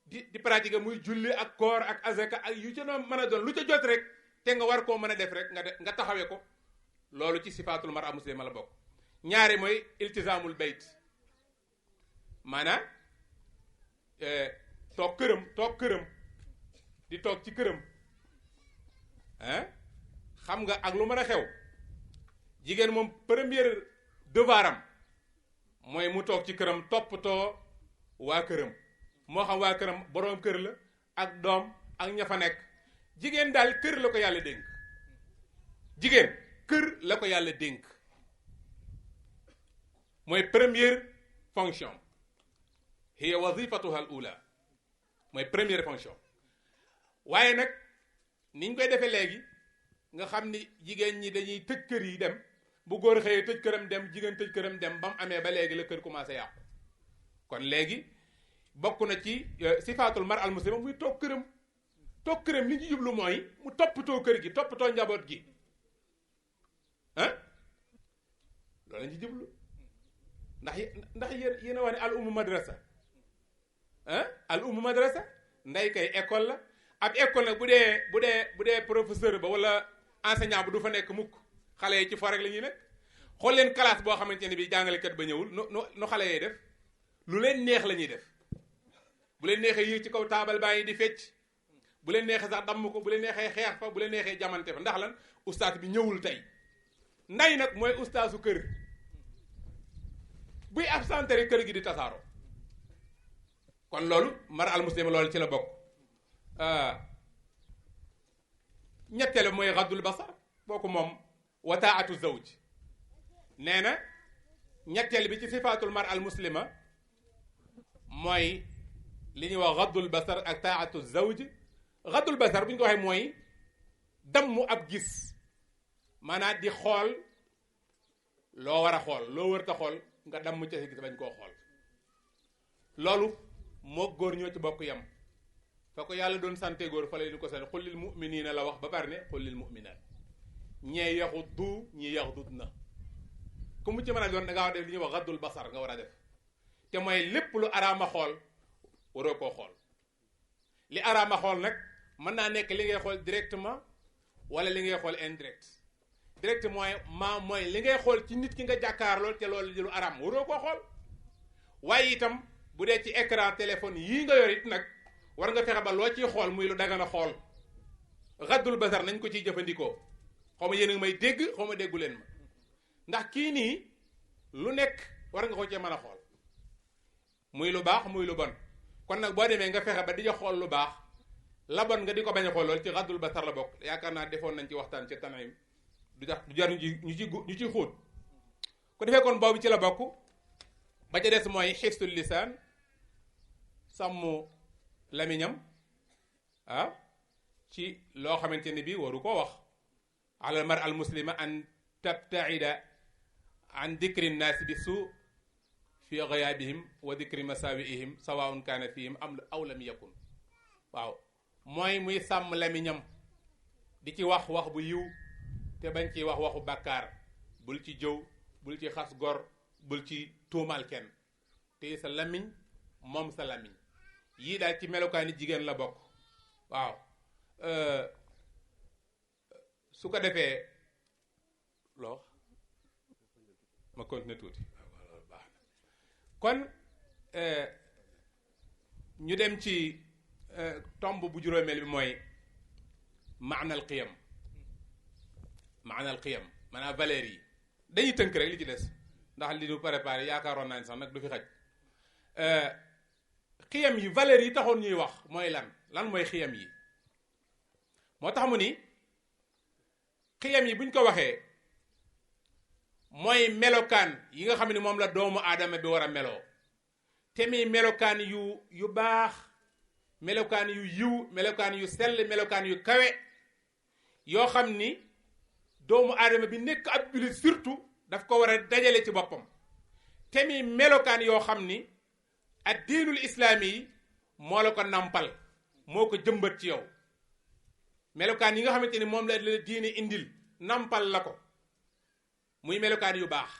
di pratiquer muy julli ak koor ak azaka ak yu ca noonu mën a doon lu ca jot rek te nga war koo mën a def rek nga taxawee ko loolu ci sifaatul mar a muslima la bokk ñaari mooy iltizaamul bayt maanaam toog këram di toog ci këram xam nga ak lu mën a xew jigéen moom première devoiram mooy mu toog ci këram toppatoo waa këram moo xam waa këram boroom kër la ak doom ak ña fa nekk jigéen daal kër la ko yàlla dénk jigéen kër la ko yàlla dénk mooy première fonction hiya wazifatuha al ula mooy première fonction waaye nag niñ koy defee léegi nga xam ni jigéen ñi dañuy tëj kër yi dem bu góor xëyee tëj këram dem jigéen tëj këram dem ba mu amee ba léegi la kër commencé yàqu kon léegi bokk na ci sifaatul mar al muslima muy toog këram toog këram li ñu jublu mooy mu toppatoo kër gi toppatoo njaboot gi ah loolu lañ ci jublu ndax yéen a wax ne al ummu madrasa ah al ummu madrasa nday kay école la ab école nag bu dee professeur ba wala enseignant bu du fa nekk mukk xale yi ci fo rek la ñuy nekk xool leen classe boo xamante ne bi jàngalekat ba ñëwul nu xale yee def lu leen neex la ñuy def bu leen neexee yéeg ci kaw taabal baa ngi di fecc bu leen neexee sax damm ko bu leen neexee xeex fa bu leen neexee jamante fa ndax lan ustaas bi ñëwul tey nday nag mooy ustaasu kër buy absenté rek kër gi di tasaaroo kon loolu mar al muslim loolu ci la bokk ñetteelu mooy xaddul basar booku moom wataatu zawj nee na ñetteel bi ci sifaatul mar al muslima mooy li ñuy wax xaddul basar ak taatu zawj xaddul basar bu ñu ko waxee mooy dammu ab gis maanaam di xool loo war a xool loo wërta xool nga damm ca si gis bañ koo xool loolu moo góor ñoo ci bokk yam fa ko yàlla doon sante góor fa lay ni ko seen xullil mu'minina la wax ba pare ne xullil mu'minaat ñee yaxuddu ñi yaxdud na ku mu ci mën a doon da ngaa war a def li ñuy wax xaddul basar nga war a def te mooy lépp lu araama xool waroo koo xool li araama xool nag mën naa nekk li ngay xool directement wala li ngay xool indirect direct mooy li ngay xool ci nit ki nga jàkkaarloo te loolu di lu araam waroo koo xool waaye itam bu dee ci écran téléphone yii nga yor it nag war nga fexe ba loo ciy xool muy lu dagan a xool xaddul basar nañ ko ciy jëfandikoo xaw ma yéen a ngi may dégg xaw ma déggu leen ma ndax kii nii lu nekk war nga ko cee mën a xool muy lu baax muy lu bon kon nag boo demee nga fexe ba di xool lu baax la bon nga di ko bañ a xool loolu ci xaddul basar la bokk yaakaar naa defoon nañ ci waxtaan ci Tanayim du jar ñu ci xóot ko defee kon boobu ci la bokk ba ca des mooy xifsul lisaan sàmm lamiñam ci loo xamante ne bi waru koo wax ala mar al muslima an tabtaida an dikri nnaasi bi suu fi gayaabihim wa dikri masaawiihim sawaun kaana fihim am aw lam yakun waaw mooy muy sàmm lamiñam di ci wax wax bu yiw te bañ ci wax waxu bàkkaar bul ci jëw bul ci xas gor bul ci tuumal kenn te sa lamiñ moom sa lamiñ yii daal ci melokaani jigéen la bokk waaw su ko defee loo ma continuer tuuti baax na kon ñu dem ci tomb bu juróomeel bi mooy maanal qiyam maanaam valeurs yi dañuy tënk rek li ci des ndax li ñu préparé yaakaaroon naa ni sax nag du fi xaj xiyam yi valeurs yi taxoon ñuy wax mooy lan mooy xiyam yi moo tax mu ni xiyam yi buñ ko waxee mooy melokaan yi nga xam ne moom la doomu aadama bi war a meloo te muy melokaan yu baax melokaan yu yiw melokaan yu sell melokaan yu kawe yoo xam ni doomu aadama bi nekk ab jullit surtout daf ko war a dajale ci boppam te muy melokaan yoo xam ni ak diinul islaami yi moo la ko nampal moo ko jëmbat ci yow melokaan yi nga xamante ni moom la diine indil nampal la ko muy melokaan yu baax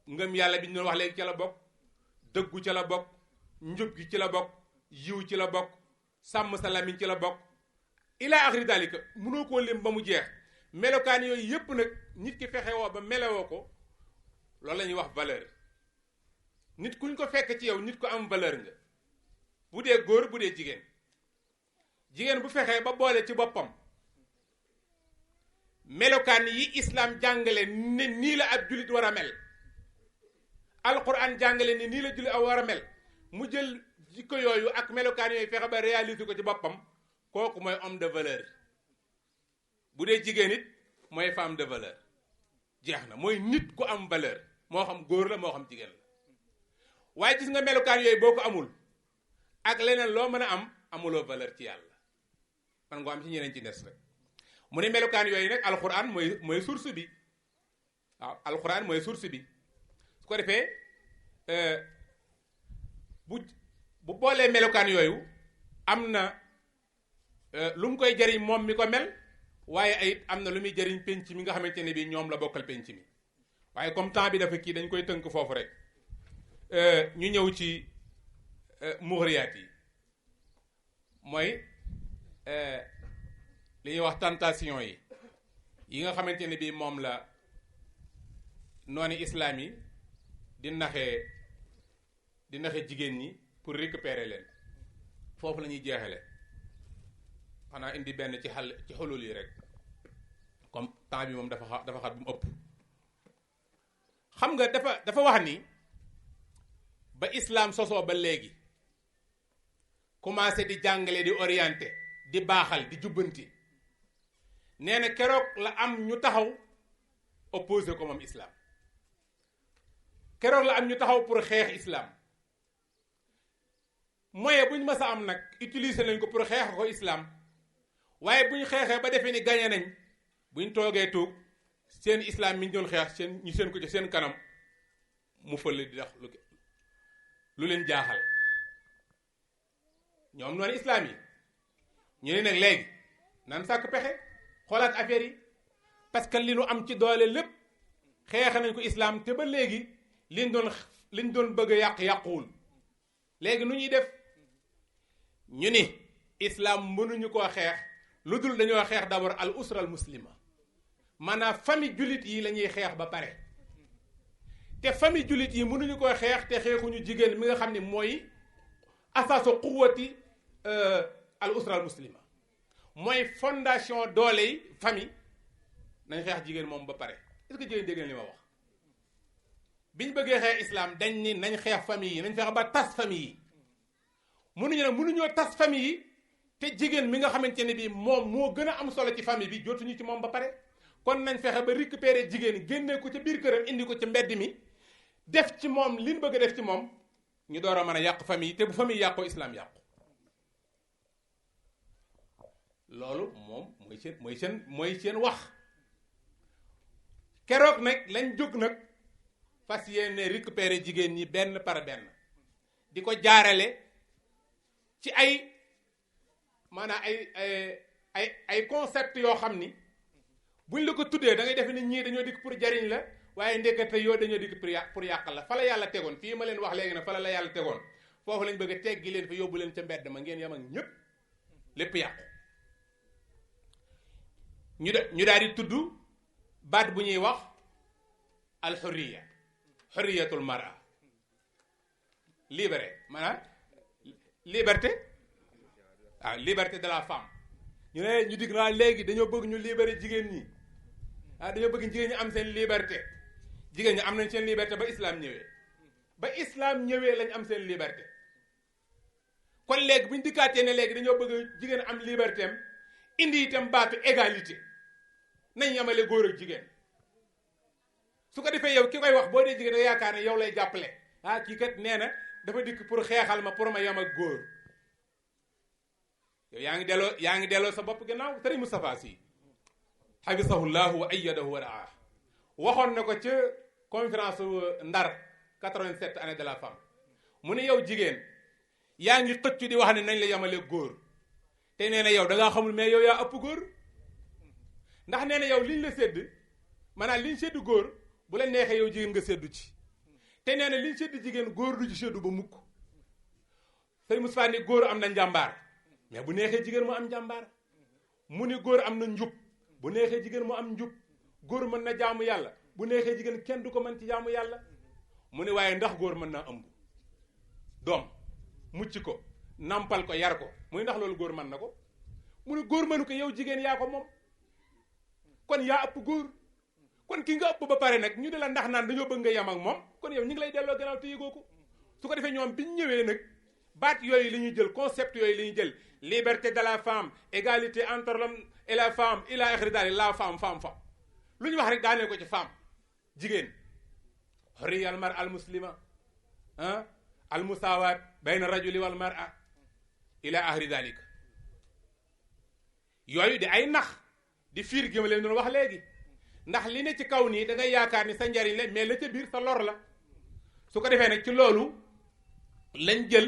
ngëm yàlla bi ñu doon wax léegi ca la bokk dëggu ca la bokk njub gi ci la bokk yiw ci la bokk sàmm sa lamiñ ci la bokk ila axri dalika mënoo koo lim ba mu jeex melokaan yooyu yépp nag nit ki fexe woo ba melewoo ko loolu la ñuy wax valeur nit kuñ ko fekk ci yow nit ko am valeur nga bu dee góor bu dee jigéen bu fexee ba boole ci boppam melokaan yi islaam jàngale ne nii la ab jullit war a mel alquran jàngale ne nii la jullit war a mel mu jël jikko yooyu ak melokaan yooyu fexe ba réaliser ko ci boppam kooku mooy homme de valeur bu dee jigéen it mooy femme de valeur jeex na mooy nit ku am valeur moo xam góor la moo xam jigéen la waaye gis nga melokaan yooyu boo ko amul ak leneen loo mën a am amuloo valeur ci yàlla man nga am ci ñeneen ci des rek mu ne melokaan yooyu nag alxuraan mooy source bi waaw alxuraan mooy source bi su ko defee bu boolee melokaan yooyu am na lu mu koy jariñ moom mi ko mel waaye ay am na lu muy jariñ penc mi nga xamante ne bii ñoom la bokkal penc mi waaye comme temps bi dafa kii dañ koy tënk foofu rek ñu ñëw ci mughriyaat yi mooy li ñuy wax tentation yi nga xamante ne bii moom la noonu islaam yi di naxe jigéen ñi pour récupérer leen foofu la ñuy jeexale xanaa indi benn ci xulul yi rek comme temps bi moom dafa xat bu mu ëpp xam nga dafa wax ni ba islaam sosoo ba léegi commencé di jàngale di orienté di baaxal di jubbanti nee na keroog la am ñu taxaw opposé ko moom islaam keroog la am ñu taxaw pour xeex islaam moyen bu ñu mës a am nag utiliser nañ ko pour xeex ko islaam waaye bu ñu xeexee ba defee ni gañe nañ bu ñu toogee toog seen islaam mi ñu doon xeex ñu seen ko ci seen kanam mu fële di dox lu leen jaaxal ñoom noonu islaam yi ñu ne nag léegi nan sàkk pexe xoolaat affaire yi parce que li nu am ci doole lépp xeex nañ ko islaam te ba léegi liñ doon bëgg a yàquwul léegi nu ñuy def ñu ni islaam mënuñu koo xeex lu dul dañoo xeex d'abord al usra al muslima maanaam famille jullit yi la ñuy xeex ba pare te famille jullit yi mënuñu koo xeex te xeexuñu jigéen mi nga xam ne mooy asaasu quwwati al usra al muslima mooy fondation doole yi famille nañ xeex jigéen moom ba pare est-ce que jigéen dégg na li ma wax biñ bëggee xeex islam dañ ni nañ xeex famille yi nañ fexe ba tas famille yi mënuñoo tas famille yi te jigéen mi nga xamante ne bii moom moo gën a am solo ci famille bi jotuñu ci moom ba pare kon nañ fexe ba récupérer jigéen génnee ko ca biir këram indi ko ca mbedd mi def ci moom li ñu bëgg a def ci moom ñu door a mën a yàq famille te bu famille yàqoo islam yàqu loolu moom mooy seen wax keroog nag lañ jóg nag fas yéene récupérer jigéen ñi benn par benn di ko jaarale ci ay maanaam ay concept yoo xam ni buñ la ko tuddee da ngay defe ni ñii dañoo dikk pour jariñ la waaye ndekete yoo dañoo dikk pour yàq la fa la yàlla tegoon fii ma leen wax léegi na fa la yàlla tegoon foofu lañ bëgg a teggi leen fa yóbbu leen ca mbedd ma ngeen yam ak ñépp lépp yàqu ñu daal di tudd baat bu ñuy wax al xurriya xurriyatul mara liberté liberté de la femme ñu dig naa léegi dañoo bëgg ñu libérer jigéen ñi dañoo bëgg jigéen ñi am seen liberté jigéen ñi am nañ seen liberté ba islam ñëwee lañ am seen liberté kon léegi bu ñu dikkaatee ne léegi dañoo bëgg jigéen am liberté am indi itam baatu égalité nañ yamale góor ak jigéen su ko defee yow ki koy wax boo dee jigéen da yaakaar ne yow lay jàppale kii kat nee na dafa dikk pour xeexal ma pour ma yam ak góor yow yaa ngi delloo sa bopp gannaaw Sëriñ Moustapha Sy hafisahullahu wa ayyadahu wa raa waxoon na ko ca conférence Ndar 87 année de la femme mu ne yow jigéen yaa ngi xëccu di wax ne nañ la yamale góor te nee na yow da ngaa xamul mais yow yaa ëpp góor ndax nee na yow liñ la sédd maanaam liñ sédd góor bu la neexee yow jigéen nga séddu ci te nee na liñ sédd jigéen góor du ci séddu ba mukk Sëriñ Moustapha ni góor am na njàmbaar mais bu neexee jigéen mu am njàmbaar mu ni góor am na njub bu neexee jigéen mu am njub góor mën na jaamu yàlla bu neexee jigéen kenn du ko mën ci jaamu yàlla mu ni waaye ndax góor mën naa ëmb doom mucc ko nampal ko yar ko muy ndax loolu góor mën na ko mu ni góor mënu ko yow jigéen yaa ko moom kon yaa ëpp góor kon ki nga ëpp ba pare nag ñu de la ndax naan dañoo bëgg nga yam ak moom kon yow ñu ngi lay delloo gannaaw te yëgoo ko su ko defee ñoom biñ ñëwee nag baat yooyu li ñuy jël concept yooyu li ñuy jël liberté de la femme égalité entre l'homme et la femme ila axiri daal la femme lu ñu wax rek daanee ko ci femme jigéen xurriya al mar al muslima al musawaat bayna rajuli wal mar'a ila axiri dalik yooyu di ay nax di fiir gi ma leen doon wax léegi ndax li ne ci kaw nii da ngay yaakaar ni sa njariñ la mais la ca biir sa lor la su ko defee nag ci loolu lañ jël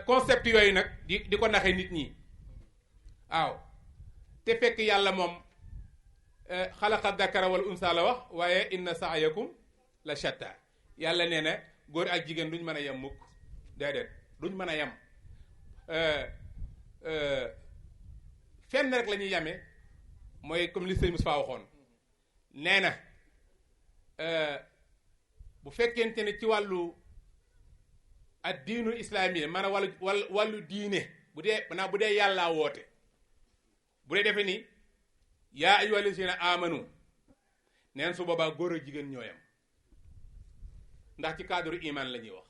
concept yooyu nag di ko naxee nit ñi waaw te fekk yàlla moom xalaqa dakara wal unsa la wax waaye inna sa'yakum la shatta yàlla nee na góor ak jigéen duñ mën a yem mukk déedéet duñ mën a yem fenn rek la ñuy yemee mooy comme li sëñ Moussa waxoon nee na bu fekkente ne ci wàllu ad diinu islaami maanaam wàllu diine bu dee yàllaa woote bu dee defe ni yaa ayyuha lazina amanu neen su boobaa góor ak jigéen ñooyam ndax ci cadre iman la ñuy wax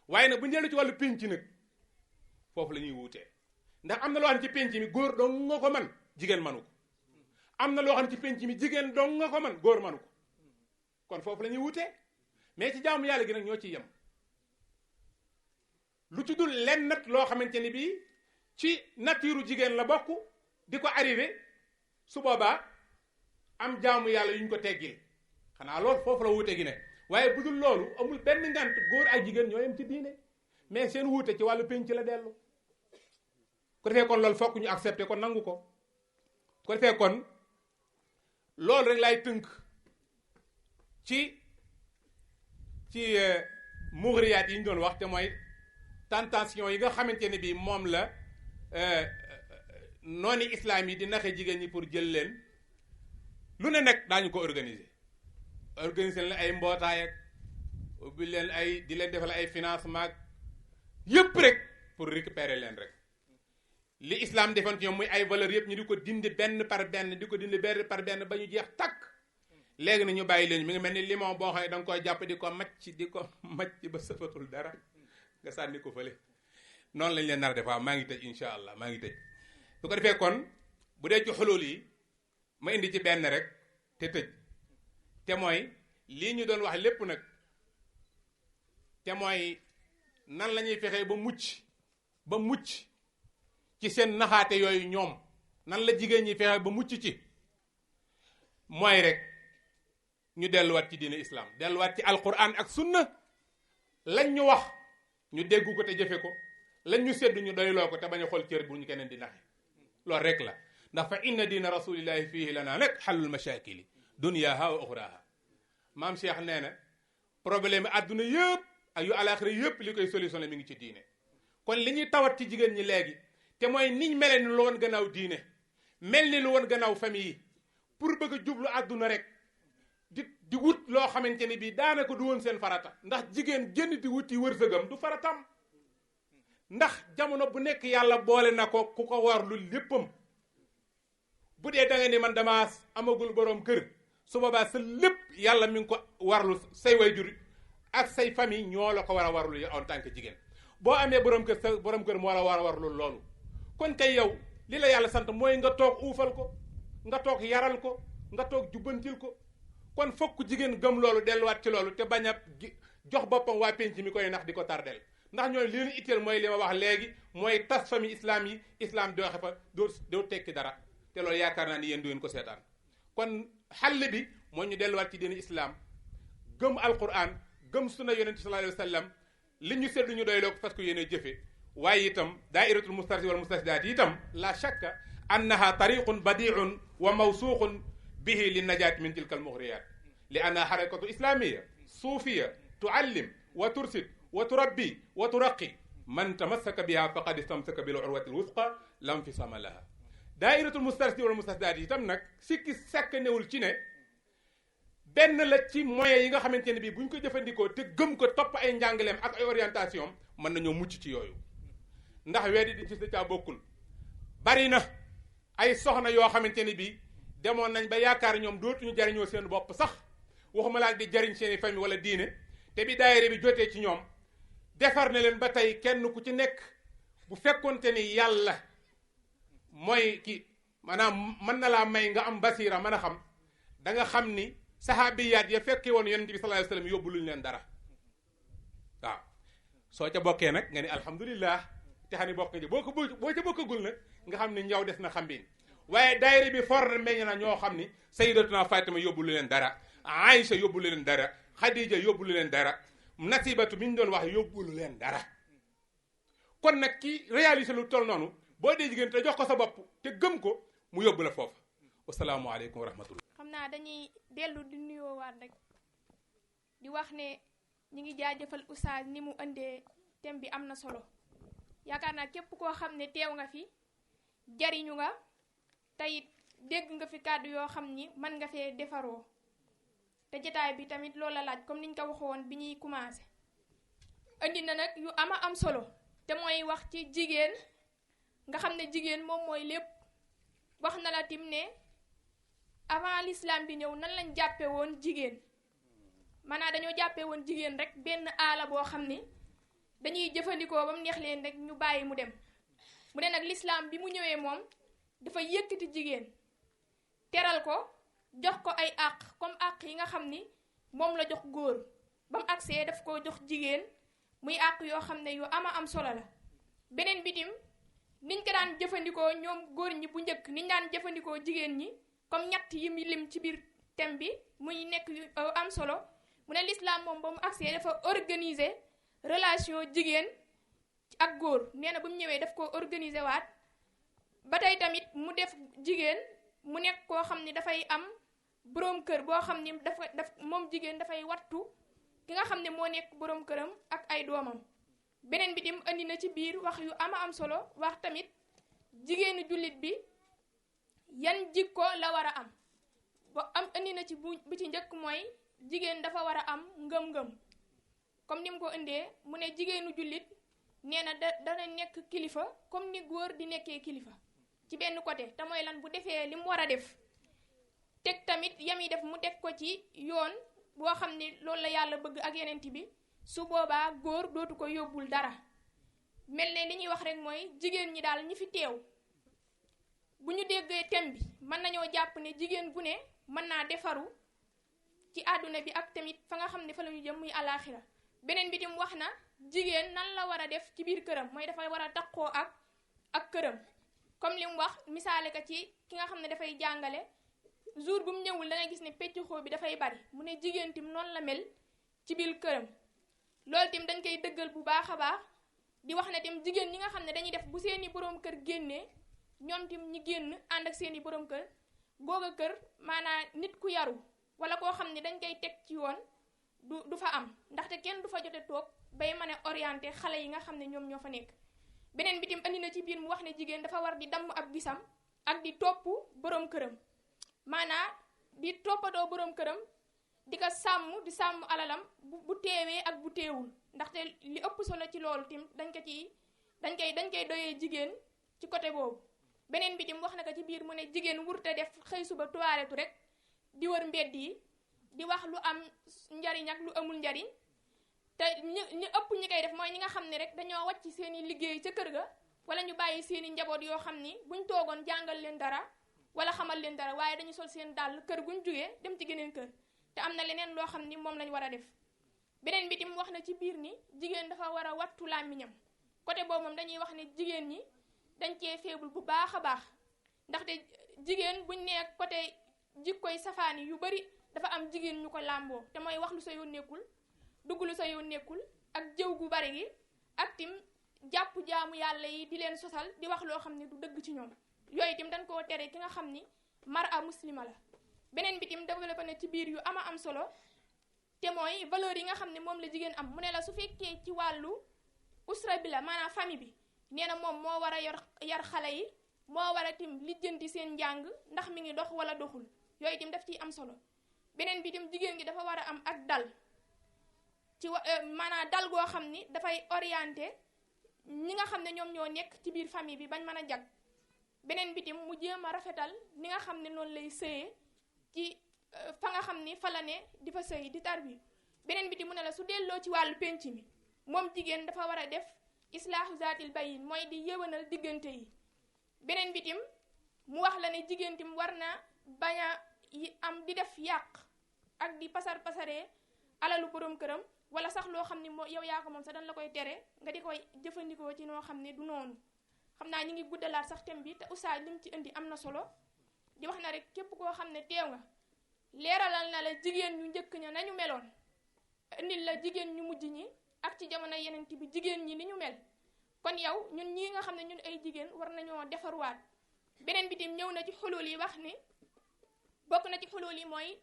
waaye nag bu ñu dellu ci wàllu pénc nag foofu la ñuy wuutee ndax am na loo xam ne ci pénc mi góor dong nga ko man jigéen manu ko am na loo xam ne ci pénc mi jigéen dong nga ko man góor manu ko kon foofu la ñuy wuutee mais ci jaamu yàlla gi nag ñoo ciy yem lu ci dul lenn nag loo xamante ni bii ci nature jigéen la bokk di ko arrivé su boobaa am jaamu yàlla yu ñu ko teggil xanaa loolu foofu la wuute gi ne waaye bu dul loolu amul benn ngant góor ak jigéen ñoo yem ci diine mais seen wuute ci wàllu pénc la dellu ko defee kon loolu fokk ñu accepté ko nangu ko defee kon loolu rek laay tënk ci mughriyaat yi ñu doon wax te mooy tentation yi nga xamante ne bii moom la nooni islam yi di naxe jigéen ñi pour jël leen lu ne nag daañu ko organiser leen ay mbootaay ak ubbi leen ay di leen defal ay financement yëpp rek pour récupérer leen rek li islam defoon ci ñoom muy ay valeurs yëpp ñu di ko dindi benn par benn di ko dindi benn par benn ba ñu jeex takk léegi na ñu bàyyi leen mi ngi mel ni limon boo xam ne da nga koy jàpp di ko macc ba safatul dara nga sànni ko fële noonu lañ leen nar a def waaw maa ngi tëj incha allah maa ngi tëj su ko defee kon bu dee ci xulul yi ma indi ci benn rek te tëj te mooy lii ñu doon wax lépp nag te mooy nan la ñuy fexee ba mucc ci seen naxaate yooyu ñoom nan la jigéen ñi fexe ba mucc ci mooy rek ñu delluwaat ci diine islam delluwaat ci alquran ak sunna lañ ñu wax ñu dégg ko te jëfe ko lañ ñu seddu ñu doyloo ko te bañ a xool cër bu ñu keneen di naxe loolu rek la ndax fa inna diina rasulillahi fiihi lana rek xallul mashakili dunyaha wa uxraha maam Cheikh nee na problème àdduna yëpp ak yu alaxira yëpp li koy solutionné mi ngi ci diine kon li ñuy tawat ci jigéen ñi léegi te mooy niñ mele ni lu woon gannaaw diine mel ni lu woon gannaaw famille yi pour bëgg a jublu àdduna rek di wut loo xamante ni bii daanaka du woon seen farata ndax jigéen génn di wuti wërsëgam du faratam ndax jamono bu nekk yàlla boole na ko ku ko warlu léppam bu dee da nga ni man dama amagul borom kër su boobaa sa lépp yàlla mi ngi ko warlu say wayjur ak say famille ñoo la ko war a warlu en tant que jigéen boo amee borom kër sa borom kër moo la war a warlu loolu kon kay yow li la yàlla sant mooy nga toog uufal ko nga toog yaral ko nga toog jubbantil ko kon fokk jigéen gëm loolu delluwaat ci loolu te bañ a jox boppam waa penc mi koy nax di ko tardel ndax ñooy li leen itteel mooy li ma wax léegi mooy tas famille islam yi islam dooxe fa doo tekki dara te loolu yaakaar naa ni yéen du ngeen ko seetaan kon xàll bi moo ñu delluwaat ci diine islam gëm alquran gëm sunna yonent sallallahu alayhi wa sallam li ñu seetlu ñu doyloo ko parce que yéene jëfe waaye itam daairatul mustarsi wal mustarsidaat itam la shakka annaha tariqun badiun wa mawsuuqun bihi li najaat min tilka almughriyaat li annaha xarakatu islamia suufiya tuallim wa tursid wa turabbi wa turaqi man tamassaka biha faqad istamsaka bil urwati alwusqa lam infisama laha daairatul mustarsi wal mustarsidaat itam nag sikki sàkk newul ci ne benn la ci moyens yi nga xamante ne bii bu ñu ko jëfandikoo te gëm ko topp ay njàngaleem ak ay orientation mën nañoo mucc ci yooyu ndax weddi di ci sa caa bokkul bari na ay soxna yoo xamante ne bii demoon nañ ba yaakaar ñoom dootuñu jariñoo seen bopp sax waxuma laa di jariñ seeni famille wala diine te bi daayira bi jotee ci ñoom defar na leen ba tey kenn ku ci nekk bu fekkonte ni yàlla mooy ki maanaam mën na laa may nga am basiira mën a xam da nga xam ni saxaabiyaat ya fekke woon yonent bi sallallahu alayhi wasallam yóbbu luñu leen dara waaw soo ca bokkee nag nga ni alhamdulillah te xam ni bokk nga boo ca bokkagul nag nga xam ni njaw des na xambin waaye daayira bi for meññ na ñoo xam ni sayyidatuna Fatima yóbbu lu leen dara Aïcha yóbbu lu leen dara Khadija yóbbu lu leen dara Nasibatu mi ñu doon wax yóbbu lu leen dara kon nag ki réaliser lu toll noonu boo dee jigéen te jox ko sa bopp te gëm ko mu yóbbu la foofa. asalaamaaleykum wa rahmatullah. xam naa dañuy dellu di nuyoowaat rek di wax ne ñi ngi jaajëfal oustaz ni mu indee thème bi am na solo yaakaar naa képp koo xam ne teew nga fi jariñu nga teyit dégg nga fi kàddu yoo xam ni mën nga fee defaroo te jotaay bi tamit loolu la laaj comme niñ ko waxoon bi ñuy commencé indi na nag yu ama am solo te mooy wax ci jigéen nga xam ne jigéen moom mooy lépp wax na la tim ne avant l'islam bi ñëw nan lañ jàppe woon jigéen maanaam dañoo jàppe woon jigéen rek benn aala boo xam ni dañuy jëfandikoo ba mu neex leen rek ñu bàyyi mu dem mu ne nag l'islam bi mu ñëwee moom dafa yëkkati jigéen teral ko jox ko ay àq comme àq yi nga xam ni moom la jox góor ba mu agsee daf ko jox jigéen muy àq yoo xam ne yu ama am solo la beneen bitim niñ ko daan jëfandikoo ñoom góor ñi bu njëkk niñ daan jëfandikoo jigéen ñi comme ñett yi mu lim ci biir thème bi muy nekk yu am solo mu ne l'islam moom ba mu agsee dafa organiser relation jigéen ak góor nee na ba mu ñëwee daf ko organiser waat ba tey tamit mu def jigéen mu nekk koo xam ni dafay am boroom kër boo xam ni moom jigéen dafay wattu ki nga xam ne moo nekk boroom këram ak ay doomam beneen bi tim andi na ci biir wax yu ama am solo wax tamit jigéenu jullit bi yan jikko la war a am ba am andi na ci bu ci njëkk mooy jigéen dafa war a am ngëm-ngëm comme ni mu ko indee mu ne jigéenu jullit nee na dana nekk kilifa comme ni góor di nekkee kilifa ci benn côté te mooy lan bu defee li mu war a def teg tamit yami def mu teg ko ci yoon boo xam ni loolu la yàlla bëgg ak yenent bi su boobaa góor dootu ko yóbbul dara mel ne li ñuy wax rek mooy jigéen ñi daal ñi fi teew bu ñu déggee thème bi mën nañoo jàpp ne jigéen gu ne mën naa defaru ci àdduna bi ak tamit fa nga xam ne fa la ñu jëm muy àlaaxira beneen bi tim wax na jigéen nan la war a def ci biir këram mooy dafay war a takkoo ak këram comme li mu wax misaale ko ci ki nga xam ne dafay jàngale jour bu mu ñëwul da ngay gis ne peccxoo bi dafay bari mu ne jigéen tim noonu la mel ci biir këram loolu tim dañ koy dëggal bu baax a baax di wax ne tim jigéen ñi nga xam ne dañuy def bu seeni boroom kër génnee ñoom tim ñi génn ànd ak seeni boroom kër googa kër maanaam nit ku yaru wala koo xam ne dañ koy teg ci yoon du fa am ndaxte kenn du fa jote toog bay mën a orienté xale yi nga xam ne ñoom ñoo fa nekk beneen bi tim andi na ci biir mu wax ne jigéen dafa war di damm ab gisam ak di topp boroom këram maanaam di toppatoo boroom këram di ko sàmm di sàmm alalam bu teewee ak bu teewul ndaxte li ëpp solo ci loolu tim dañ koy doyee jigéen ci côté boobu beneen bi tim wax na ko ci biir mu ne jigéen wurte def xëy suba tuwaaretu rek di wër mbedd yi di wax lu am njariñ ak lu amul njariñ te ñu ëpp ñi koy def mooy ñi nga xam ne rek dañoo wàcc seeni liggéey ca kër ga wala ñu bàyyi seeni njaboot yoo xam ni buñ toogoon jàngal leen dara wala xamal leen dara waaye dañu sol seen dàll kër guñ jógee dem ci geneen kër te am na leneen loo xam ni moom lañ war a def beneen bi tim wax na ci biir ni jigéen dafa war a wattu làmmiñam côté boobu moom dañuy wax ne jigéen ñi dañ cee feebul bu baax a baax ndaxte jigéen buñ nee côté jikkoy safaani yu bari dafa am jigéen ñu ko làmboo te mooy wax lu sa yoon nekkul dugg lu sa yoon nekkul ak jëw gu bari gi ak tim jàpp jaamu yàlla yi di leen sosal di wax loo xam ne du dëgg ci ñoom yooyu tim dañ koo tere ki nga xam ni mara muslima la beneen bi tim développé na ci biir yu ama am solo te mooy valeur yi nga xam ne moom la jigéen am mu ne la su fekkee ci wàllu usra bi la maanaam famille bi nee na moom moo war a yar xale yi moo war a tim lijjanti seen njàng ndax mi ngi dox wala doxul yooyu tim daf ciy am solo beneen bi tim jigéen gi dafa war a am ak dal ci maanaam dal goo xam ni dafay orienté ñi nga xam ne ñoom ñoo nekk ci biir famille bi bañ mën a jag beneen bi tim mu jéem a rafetal ni nga xam ne noonu lay sëyee ci fa nga xam ni fa la ne di fa sëy di tarbi beneen bi tim mu ne la su delloo ci wàllu penc mi moom jigéen dafa war a def islaahu zaatil bayin mooy di yëwanal diggante yi beneen bi tim mu wax la ne jigéen tim war na bañ a am di def yàq ak di pasaree alalu borom këram wala sax loo xam ni moo yow yaa ko moom sax dañ la koy tere nga di koy jëfandikoo ci noo xam ne du noonu xam naa ñu ngi guddalaat sax thème bi te oustaz lim ci indi am na solo di wax na rek képp koo xam ne teew nga leeralal na la jigéen ñu njëkk ña nañu meloon indil la jigéen ñu mujj ñi ak ci jamono yeneen bi jigéen ñi ni ñu mel kon yow ñun ñii nga xam ne ñun ay jigéen war nañoo defarwaat. beneen bi tim ñëw na ci xulul yi wax ni bokk na ci xulul yi mooy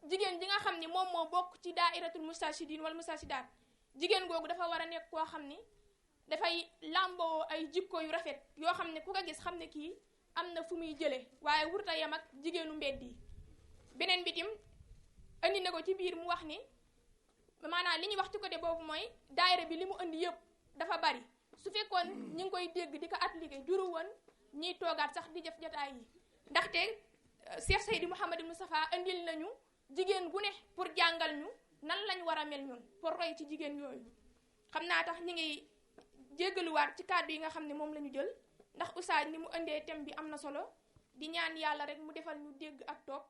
jigéen ji nga xam ni moom moo bokk ci daairatul mustarshidin wala mustarshidaat jigéen googu dafa war a nekk koo xam ni dafay làmboo ay jikko yu rafet yoo xam ne ku ko gis xam ne kii am na fu muy jële waaye wurta yam ak jigéenu mbedd yi. beneen bi tim andi na ko ci biir mu wax ni maanaam li ñuy wax ci côté boobu mooy daayira bi li mu andi yëpp dafa bari su fekkoon ñi ngi koy dégg di ko appliquer juru woon ñiy toogaat sax di jëf jotaay yi ndaxte Cheikh Seydi Mouhamadou Moustapha andil nañu jigéen gu ne pour jàngal ñu nan lañ war a mel ñun pour roy ci jigéen yooyu. xam naa tax ñi ngi jéggaluwaat ci kàddu yi nga xam ne moom la ñu jël ndax oustaz ni mu indee thème bi am na solo di ñaan yàlla rek mu defal ñu dégg ak topp